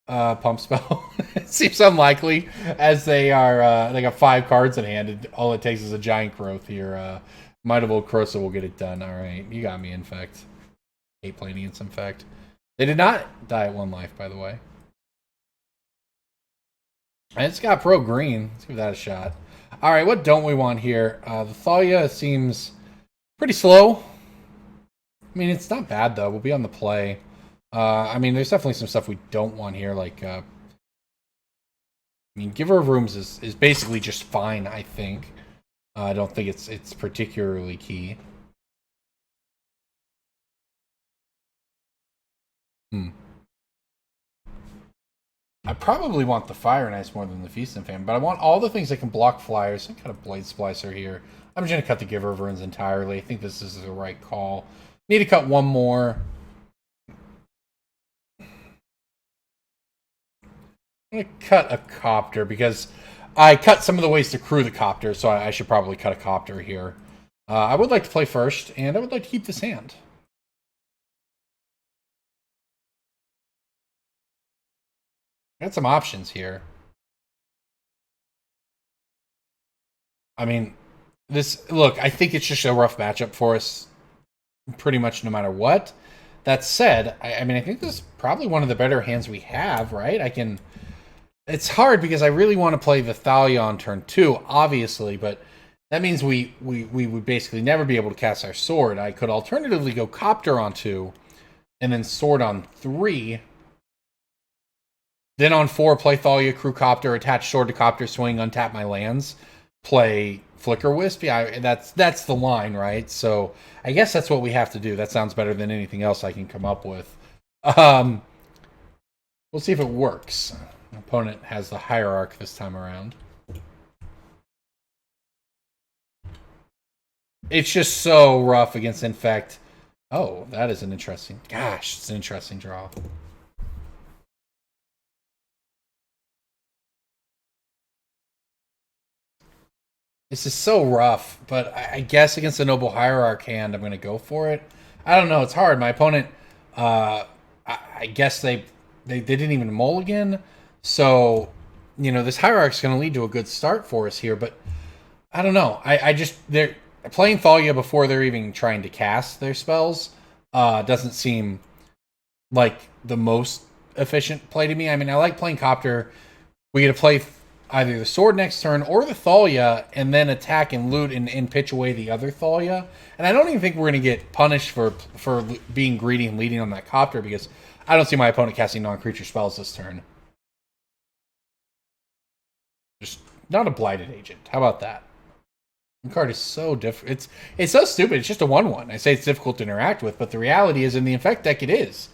pump spell. It seems unlikely, as they are they got 5 cards in hand, and all it takes is a giant growth here. Might of Old Crosa will get it done. All right, you got me. Infect, 8 Planians. Infect. They did not die at 1 life, by the way. And it's got pro green. Let's give that a shot. All right, what don't we want here? The Thalia seems pretty slow. I mean, it's not bad though. We'll be on the play. I mean, there's definitely some stuff we don't want here. Like, I mean, Giver of Rooms is basically just fine, I think. I don't think it's particularly key. I probably want the Fire and Ice more than the Feast and Famine, but I want all the things that can block flyers. Some kind of Blade Splicer here. I'm just going to cut the Giver of Runes entirely. I think this is the right call. Need to cut one more. I'm going to cut a Copter because I cut some of the ways to crew the Copter, so I should probably cut a Copter here. I would like to play first, and I would like to keep this hand. I got some options here. I mean, look, I think it's just a rough matchup for us pretty much no matter what. That said, I mean, I think this is probably one of the better hands we have, right? It's hard because I really want to play the Thalia on turn 2, obviously, but that means we would basically never be able to cast our sword. I could alternatively go Copter on 2, and then sword on 3. Then on 4, play Thalia, crew Copter, attach sword to Copter, swing, untap my lands, play Flickerwisp. Yeah, that's the line, right? So I guess that's what we have to do. That sounds better than anything else I can come up with. We'll see if it works. My opponent has the Hierarch this time around. It's just so rough against Infect. Oh, that is an interesting... Gosh, it's an interesting draw. This is so rough, but I guess against a Noble Hierarch hand, I'm going to go for it. I don't know. It's hard. My opponent, I guess they didn't even mulligan. So, you know, this Hierarch's going to lead to a good start for us here. But I don't know. I just they're playing Thalia before they're even trying to cast their spells. Doesn't seem like the most efficient play to me. I mean, I like playing Copter. We get to play either the sword next turn or the Thalia, and then attack and loot and pitch away the other Thalia. And I don't even think we're going to get punished for being greedy and leading on that Copter, because I don't see my opponent casting non-creature spells this turn. Just not a blighted agent. How about that? The card is so different. It's so stupid. It's just a 1/1. I say it's difficult to interact with, but the reality is in the Infect deck it is.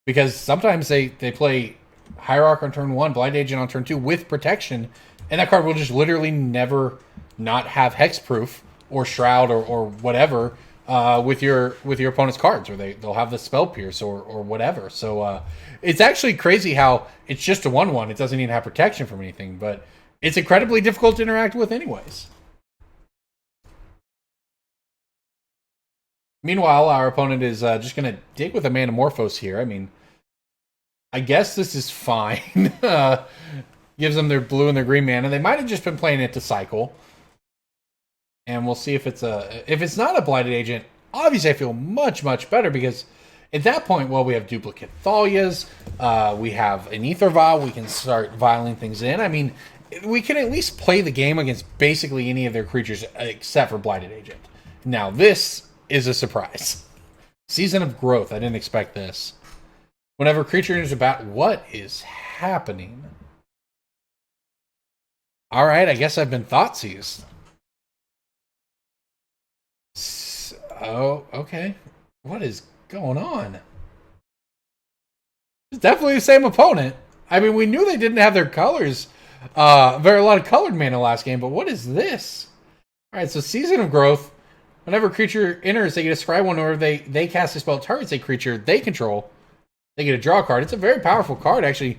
Because sometimes they play Hierarch on turn 1, Blind Agent on turn 2 with protection, and that card will just literally never not have Hexproof or Shroud or whatever with your opponent's cards, or they'll have the Spell Pierce or whatever. So it's actually crazy how it's just a 1/1. It doesn't even have protection from anything, but it's incredibly difficult to interact with anyways. Meanwhile, our opponent is just going to dig with a Manamorphose here. I mean, I guess this is fine. Gives them their blue and their green mana. They might have just been playing it to cycle. And we'll see if it's not a Blighted Agent. Obviously, I feel much, much better, because at that point, well, we have duplicate Thalias. We have an Aether Vial. We can start vialing things in. I mean, we can at least play the game against basically any of their creatures except for Blighted Agent. Now, this is a surprise. Season of Growth. I didn't expect this. Whenever creature enters a bat, what is happening? Alright, I guess I've been thought seized. Oh, okay. What is going on? It's definitely the same opponent. I mean, we knew they didn't have their colors. Very a lot of colored mana last game, but what is this? Alright, so Season of Growth. Whenever a creature enters, they get to scry one, or they cast a spell targets a creature they control. They get a draw card. It's a very powerful card, actually.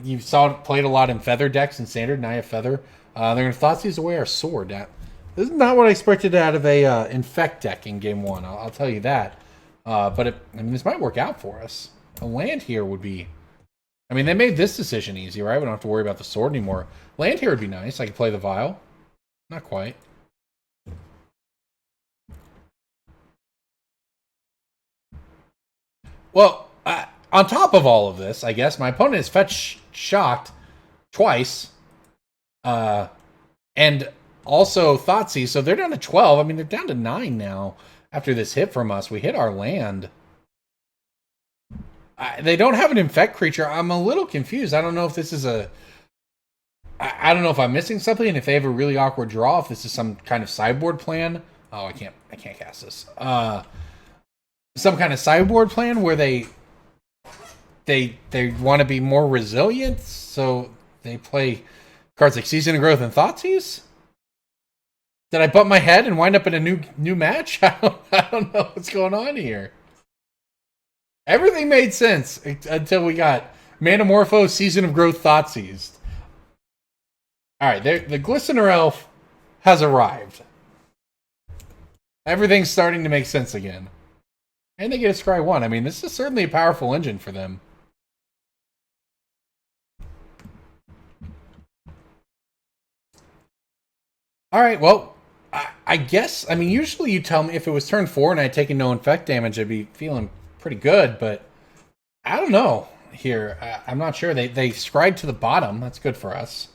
You saw it played a lot in Feather decks in Standard. Now you have Feather. They're going to Thoughtseize away our Sword. This is not what I expected out of a Infect deck in Game 1. I'll tell you that. But I mean, this might work out for us. A land here would be... I mean, they made this decision easy, right? We don't have to worry about the Sword anymore. Land here would be nice. I could play the Vial. Not quite. Well, on top of all of this, I guess, my opponent is fetch shocked twice. And also Thoughtseize, so they're down to 12. I mean, they're down to 9 now after this hit from us. We hit our land. They don't have an Infect creature. I'm a little confused. I don't know if this is a... I don't know if I'm missing something, and if they have a really awkward draw, if this is some kind of sideboard plan. Oh, I can't cast this. Some kind of sideboard plan where they want to be more resilient, so they play cards like Season of Growth and Thoughtseize? Did I bump my head and wind up in a new match? I don't know what's going on here. Everything made sense until we got Manamorphose, Season of Growth, Thoughtseized. Alright, the Glistener Elf has arrived. Everything's starting to make sense again. And they get a Scry 1. I mean, this is certainly a powerful engine for them. Alright, well, I guess, I mean, usually you tell me if it was turn 4 and I'd taken no Infect damage, I'd be feeling pretty good, but I don't know here. I'm not sure. They scried to the bottom. That's good for us.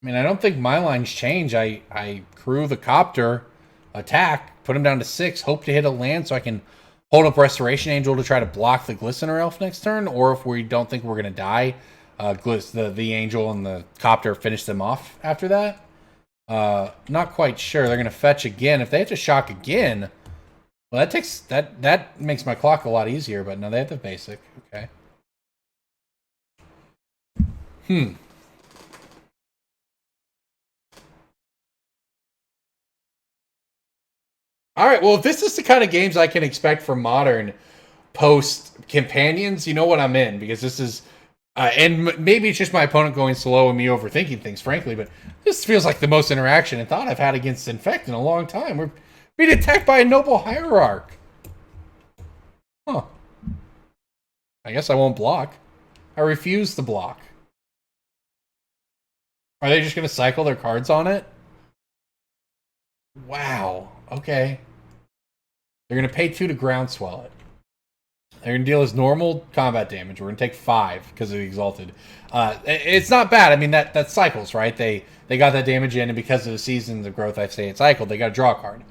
I mean, I don't think my lines change. I crew the Copter, attack, put him down to 6, hope to hit a land so I can hold up Restoration Angel to try to block the Glistener Elf next turn, or if we don't think we're going to die, the Angel and the Copter finish them off after that. Not quite sure. They're going to fetch again. If they have to shock again, well, that makes my clock a lot easier, but no, they have the basic. Okay. All right, well, if this is the kind of games I can expect from Modern post-Companions, you know what I'm in, because this is... and maybe it's just my opponent going slow and me overthinking things, frankly, but this feels like the most interaction and thought I've had against Infect in a long time. We're being attacked by a Noble Hierarch. Huh. I guess I won't block. I refuse to block. Are they just going to cycle their cards on it? Wow. Okay. They're going to pay 2 to groundswell it. They're going to deal as normal combat damage. We're going to take 5 because of the Exalted. It's not bad. I mean, that cycles, right? They got that damage in, and because of the seasons of growth, I say it cycled. They got to draw a card.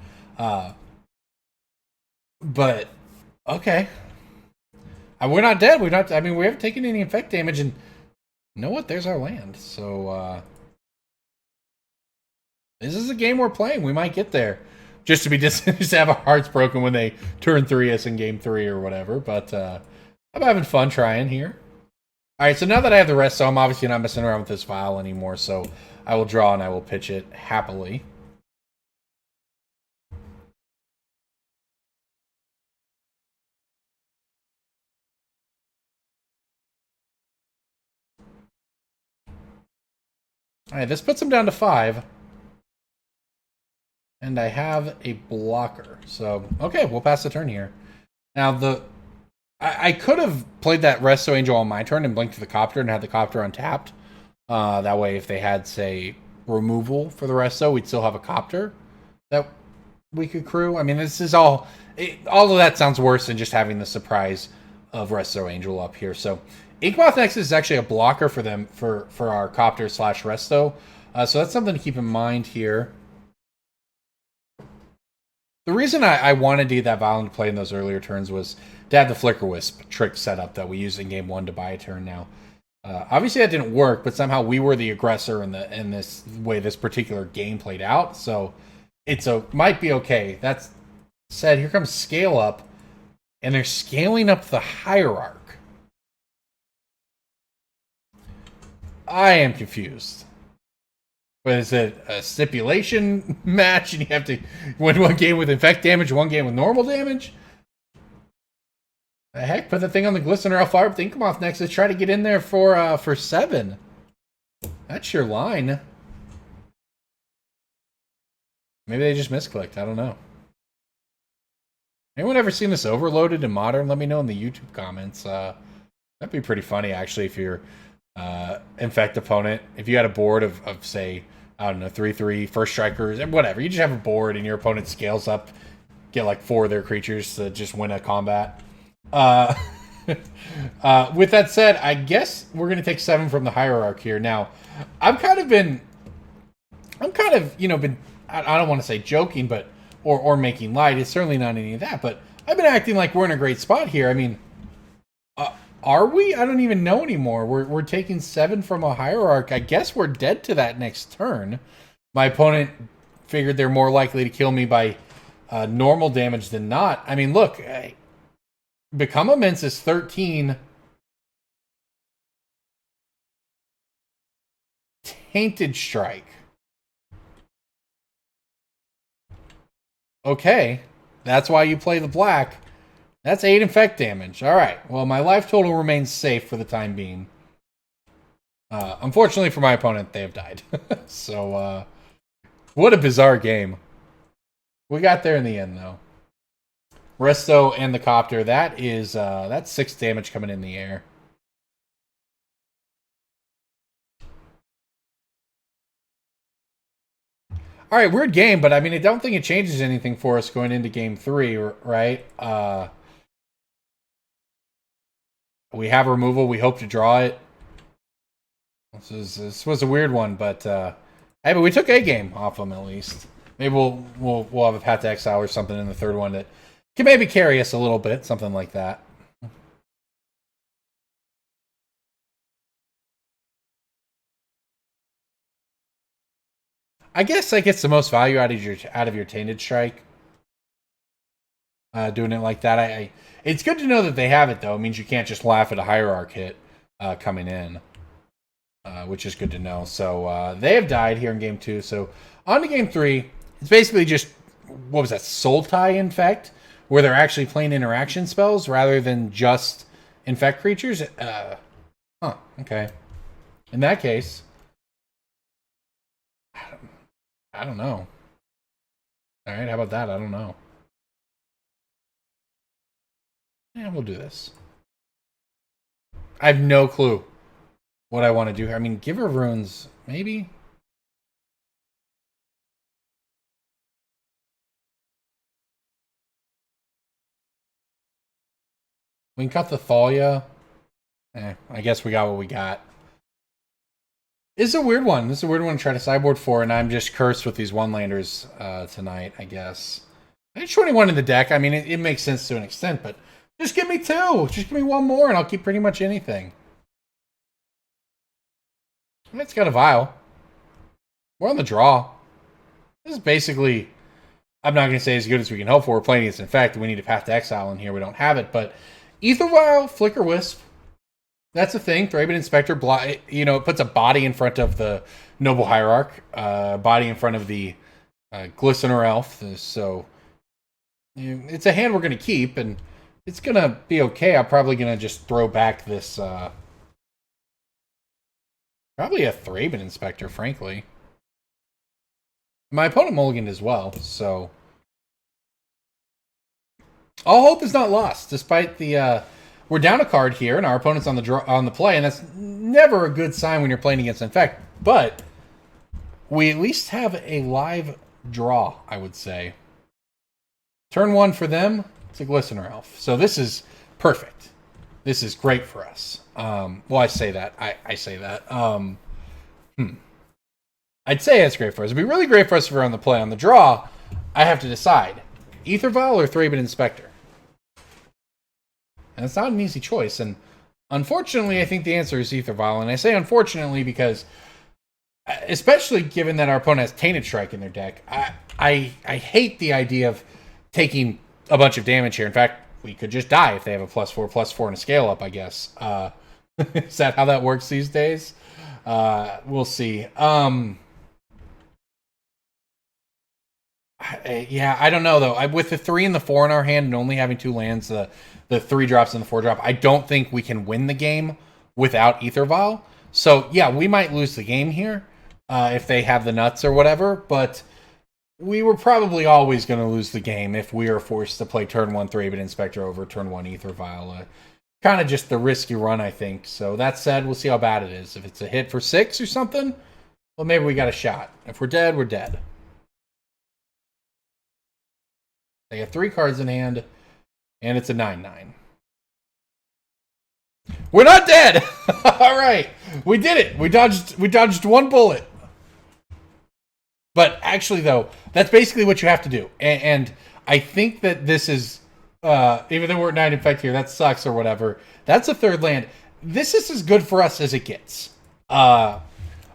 But, okay. We're not dead. We haven't taken any infect damage, and you know what? There's our land. So, this is a game we're playing. We might get there. Just to just have our hearts broken when they turn 3 us in game 3 or whatever. But I'm having fun trying here. All right, so now that I have the rest, so I'm obviously not messing around with this vial anymore. So I will draw and I will pitch it happily. All right, this puts him down to 5. And I have a blocker. So, okay, we'll pass the turn here. Now, I could have played that Resto Angel on my turn and blinked to the Copter and had the Copter untapped. That way, if they had, say, removal for the Resto, we'd still have a Copter that we could crew. I mean, this is all of that sounds worse than just having the surprise of Resto Angel up here. So, Inkmoth Nexus is actually a blocker for them, for our Copter / Resto. So that's something to keep in mind here. The reason I wanted to get that Vial into play in those earlier turns was to have the Flickerwisp trick set up that we used in game 1 to buy a turn now. Obviously that didn't work, but somehow we were the aggressor in this way this particular game played out, so might be okay. That said, here comes Scale Up, and they're scaling up the Hierarch. I am confused. But is it a stipulation match and you have to win one game with infect damage, one game with normal damage? The heck, put the thing on the Glistener. I'll fire up the Inkmoth next to try to get in there for 7. That's your line. Maybe they just misclicked. I don't know. Anyone ever seen this overloaded in Modern? Let me know in the YouTube comments. That'd be pretty funny, actually, if you're infect opponent. If you had a board of say, I don't know, 3/3 first strikers and whatever, you just have a board and your opponent scales up, get like 4 of their creatures to just win a combat. With that said, I guess we're gonna take 7 from the Hierarch here. Now, I've kind of been I don't want to say joking, but or making light. It's certainly not any of that, but I've been acting like we're in a great spot here. I mean, are we? I don't even know anymore. We're taking 7 from a Hierarch. I guess we're dead to that next turn. My opponent figured they're more likely to kill me by normal damage than not. I mean, look, Become Immense is 13. Tainted Strike. Okay, that's why you play the black. That's 8 infect damage. Alright, well, my life total remains safe for the time being. Unfortunately for my opponent, they have died. So, what a bizarre game. We got there in the end, though. Resto and the Copter, that's 6 damage coming in the air. Alright, weird game, but I mean, I don't think it changes anything for us going into game 3, right? We have removal. We hope to draw it. This was a weird one, but hey, but we took a game off them at least. Maybe we'll have a Path to Exile or something in the third one that can maybe carry us a little bit, something like that. I guess that gets the most value out of your Tainted Strike. Doing it like that, it's good to know that they have it though. It means you can't just laugh at a Hierarch hit coming in, which is good to know. So they have died here in game 2. So on to game 3. It's basically just, what was that, Sultai Infect, where they're actually playing interaction spells rather than just infect creatures. Okay. In that case, I don't know. All right, how about that? I don't know. Yeah, we'll do this. I have no clue what I want to do here. I mean, Giver Runes, maybe? We can cut the Thalia. I guess we got what we got. This is a weird one. This is a weird one to try to sideboard for, and I'm just cursed with these one-landers tonight, I guess. I have 21 in the deck. I mean, it makes sense to an extent, but just give me 2. Just give me 1 more, and I'll keep pretty much anything. It's got a Vial. We're on the draw. This is basically, I'm not going to say as good as we can hope for. We're playing against Infect. We need a path to Exile in here. We don't have it, but Aether Vial, Flickerwisp. That's the thing. Thraben Inspector, it puts a body in front of the Noble Hierarch, body in front of the Glistener Elf. So it's a hand we're going to keep, and it's going to be okay. I'm probably going to just throw back this, probably a Thraben Inspector, frankly. My opponent mulliganed as well, so all hope is not lost, despite the... We're down a card here, and our opponent's on the play, and that's never a good sign when you're playing against Infect. But we at least have a live draw, I would say. Turn 1 for them, it's a Glistener Elf. So this is perfect. This is great for us. Well, I say that. I say that. I'd say it's great for us. It'd be really great for us if we're on the play. On the draw, I have to decide. Aether Vial or Thraben Inspector? And it's not an easy choice. And unfortunately, I think the answer is Aether Vial. And I say unfortunately because, especially given that our opponent has Tainted Strike in their deck, I hate the idea of taking a bunch of damage here. In fact, we could just die if they have a +4/+4 and a scale up, I guess. Is that how that works these days? We'll see. Yeah, I don't know, though. With the 3 and the 4 in our hand and only having 2 lands, the 3 drops and the 4 drop, I don't think we can win the game without Aether Vial. So, yeah, we might lose the game here if they have the nuts or whatever, but we were probably always going to lose the game if we are forced to play turn 1 Thraben Inspector over turn 1 Aether Vial. Kind of just the risk you run, I think. So, that said, we'll see how bad it is. If it's a hit for 6 or something, well, maybe we got a shot. If we're dead, we're dead. They have 3 cards in hand, and it's a 9/9. We're not dead! All right, we did it. We dodged 1 bullet. But actually, though, that's basically what you have to do. And I think that this is, even though we're at 9 Infect here, that sucks or whatever. That's a 3rd land. This is as good for us as it gets. Our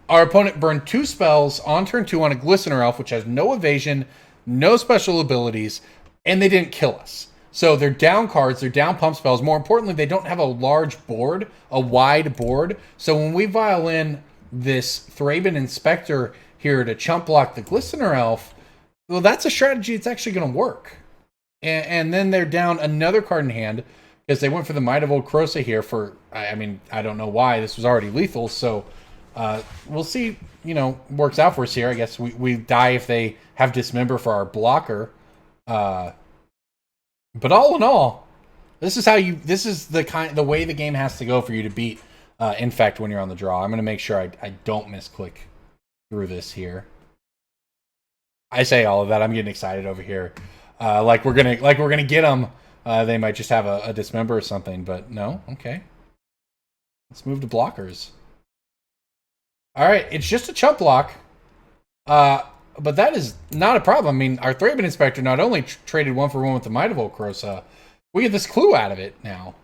opponent burned 2 spells on turn 2 on a Glistener Elf, which has no evasion, no special abilities, and they didn't kill us. So they're down cards, they're down pump spells. More importantly, they don't have a large board, a wide board. So when we vial in this Thraben Inspector here to chump block the Glistener Elf, well, that's a strategy that's actually going to work. And then they're down another card in hand because they went for the Might of Old Krosa here for, I mean, I don't know why. This was already lethal, so we'll see, works out for us here. I guess we die if they have Dismember for our blocker. But all in all, this is the way the game has to go for you to beat Infect when you're on the draw. I'm going to make sure I don't misclick through this here. I say all of that. I'm getting excited over here. Like we're gonna get them. They might just have a Dismember or something, but no. Okay. Let's move to blockers. All right, it's just a chump block. But that is not a problem. I mean, our Thraben Inspector not only traded 1 for 1 with the Might of Old Krosa, we get this clue out of it now.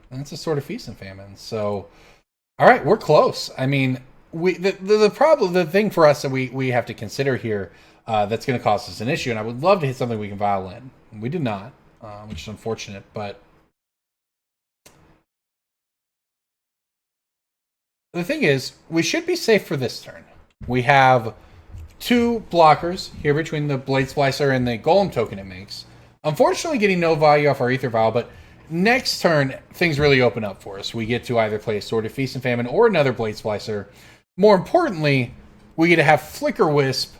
And that's a sort of Feast and Famine. So, all right, we're close. I mean, the thing for us that we have to consider here that's going to cause us an issue, and I would love to hit something we can vial in. We did not, which is unfortunate, but the thing is, we should be safe for this turn. We have 2 blockers here between the Blade Splicer and the Golem token it makes. Unfortunately, getting no value off our Aether Vial, but next turn, things really open up for us. We get to either play a Sword of Feast and Famine or another Blade Splicer. More importantly, we get to have Flickerwisp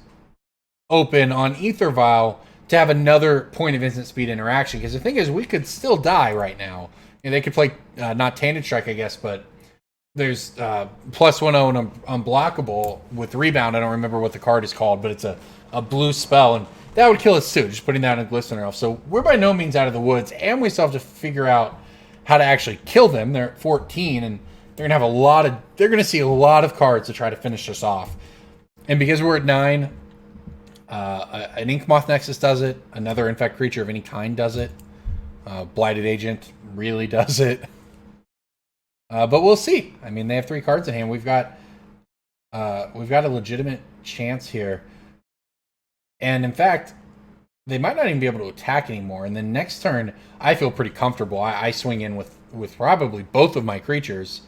open on Aether Vial to have another point of instant speed interaction. Because the thing is, we could still die right now. They could play, not Tainted Strike, I guess, but there's +1/0 and unblockable with rebound. I don't remember what the card is called, but it's a blue spell, and that would kill us too, just putting that in a Glistener Elf. So we're by no means out of the woods, and we still have to figure out how to actually kill them. They're at 14, and they're gonna have they're gonna see a lot of cards to try to finish us off. And because we're at 9, an Ink Moth Nexus does it. Another Infect creature of any kind does it. Blighted Agent really does it. But we'll see. I mean, they have 3 cards in hand. We've got a legitimate chance here. And in fact, they might not even be able to attack anymore. And then next turn, I feel pretty comfortable. I swing in with probably both of my creatures.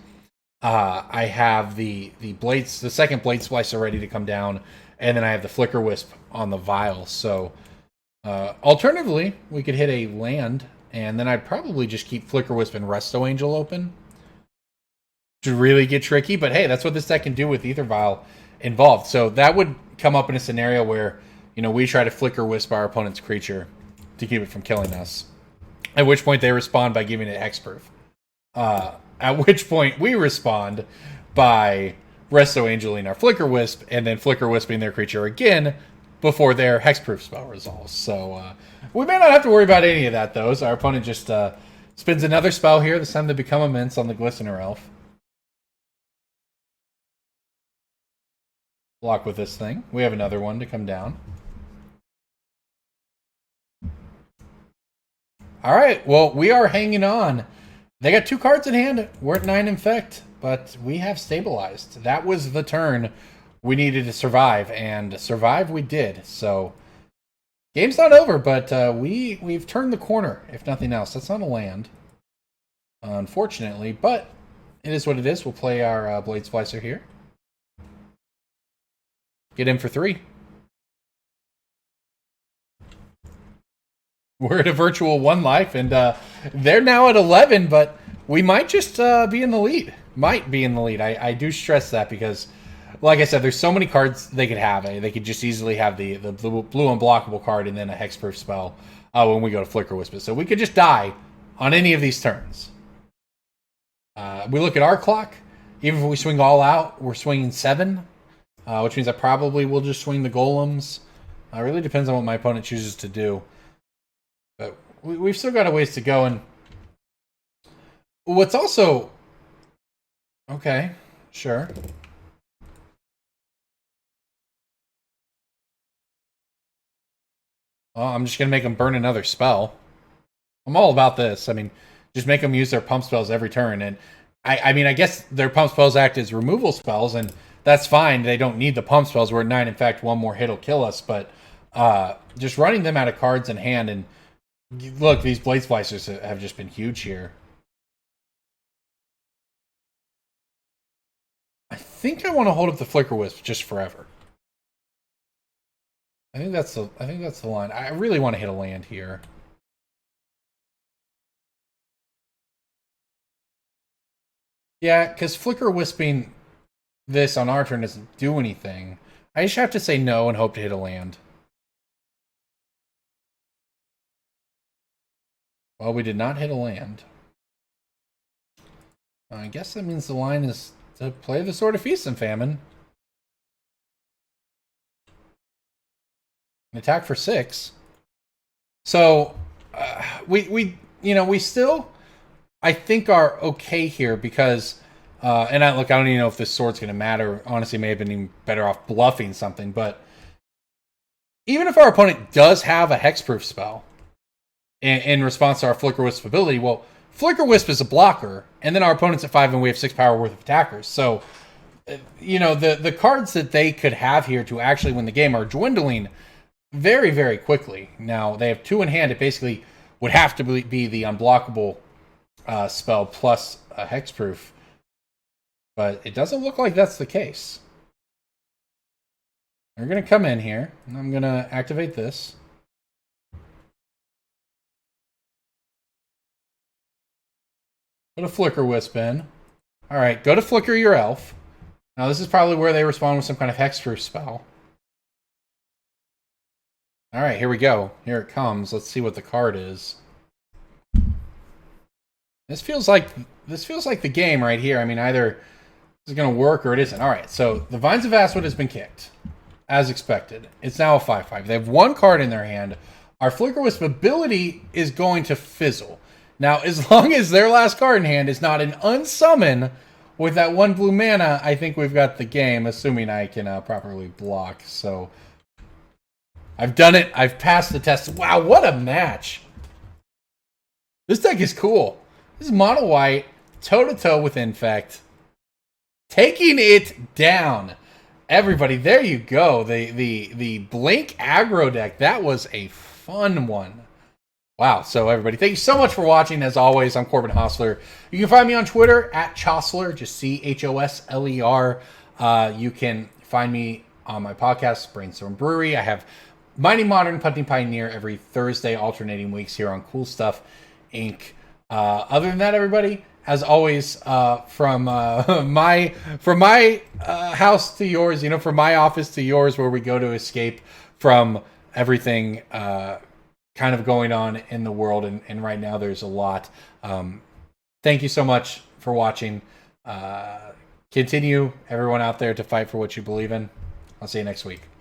I have the second Blade Splicer ready to come down, and then I have the Flickerwisp on the Vial. So alternatively, we could hit a land, and then I'd probably just keep Flickerwisp and Resto Angel open to really get tricky. But hey, that's what this deck can do with Aether Vial involved. So that would come up in a scenario where, you know, we try to Flickerwisp our opponent's creature to keep it from killing us. At which point they respond by giving it hexproof. At which point we respond by Resto Angeling our Flickerwisp, and then Flickerwisping their creature again before their hexproof spell resolves. So we may not have to worry about any of that, though. So our opponent just spins another spell here. This time they become immense on the Glistener Elf. Block with this thing. We have another one to come down. All right, well, we are hanging on. They got 2 cards in hand. We're at 9 Infect, but we have stabilized. That was the turn we needed to survive, and survive we did. So, game's not over, but we've turned the corner, if nothing else. That's not a land, unfortunately, but it is what it is. We'll play our Blade Splicer here. Get in for 3. We're at a virtual 1 life, and they're now at 11, but we might just be in the lead. Might be in the lead. I do stress that because, like I said, there's so many cards they could have. They could just easily have the blue unblockable card and then a hexproof spell when we go to Flickerwisp. So we could just die on any of these turns. We look at our clock. Even if we swing all out, we're swinging 7, which means I probably will just swing the golems. It really depends on what my opponent chooses to do. But we've still got a ways to go, and what's also... Okay, sure. Well, I'm just going to make them burn another spell. I'm all about this. I mean, just make them use their pump spells every turn, and I mean, I guess their pump spells act as removal spells, and that's fine. They don't need the pump spells. We're at 9. In fact, 1 more hit will kill us, but just running them out of cards in hand, and look, these Blade Splicers have just been huge here. I think I want to hold up the Flickerwisp just forever. I think that's the line. I really want to hit a land here. Yeah, because Flickerwisping this on our turn doesn't do anything. I just have to say no and hope to hit a land. Well, we did not hit a land. I guess that means the line is to play the Sword of Feast and Famine. Attack for 6. So we still, I think, are okay here because and look, I don't even know if this sword's going to matter. Honestly, may have been even better off bluffing something. But even if our opponent does have a hexproof spell in response to our Flickerwisp ability, well, Flickerwisp is a blocker, and then our opponent's at 5 and we have 6 power worth of attackers. So, you know, the cards that they could have here to actually win the game are dwindling very, very quickly. Now, they have 2 in hand. It basically would have to be the unblockable spell plus a hexproof. But it doesn't look like that's the case. We're going to come in here, and I'm going to activate this. Put a Flickerwisp in. Alright, go to Flicker your elf. Now this is probably where they respond with some kind of hexproof spell. Alright, here we go. Here it comes. Let's see what the card is. This feels like the game right here. I mean, either is going to work or it isn't. All right, so the Vines of Vastwood has been kicked, as expected. It's now a 5/5. They have one card in their hand. Our Flickerwisp ability is going to fizzle. Now, as long as their last card in hand is not an unsummon with that 1 blue mana, I think we've got the game, assuming I can properly block. So, I've done it. I've passed the test. Wow, what a match. This deck is cool. This is mono white, toe-to-toe with Infect. Taking it down. Everybody, there you go. The Blink aggro deck. That was a fun one. Wow. So everybody, thank you so much for watching. As always, I'm Corbin Hosler. You can find me on Twitter at Chosler, just Chosler. You can find me on my podcast, Brainstorm Brewery. I have Mighty Modern Punting Pioneer every Thursday, alternating weeks here on Cool Stuff Inc. Other than that, everybody, as always, from my house to yours, you know, from my office to yours, where we go to escape from everything kind of going on in the world, and right now there's a lot. Thank you so much for watching. Continue, everyone out there, to fight for what you believe in. I'll see you next week.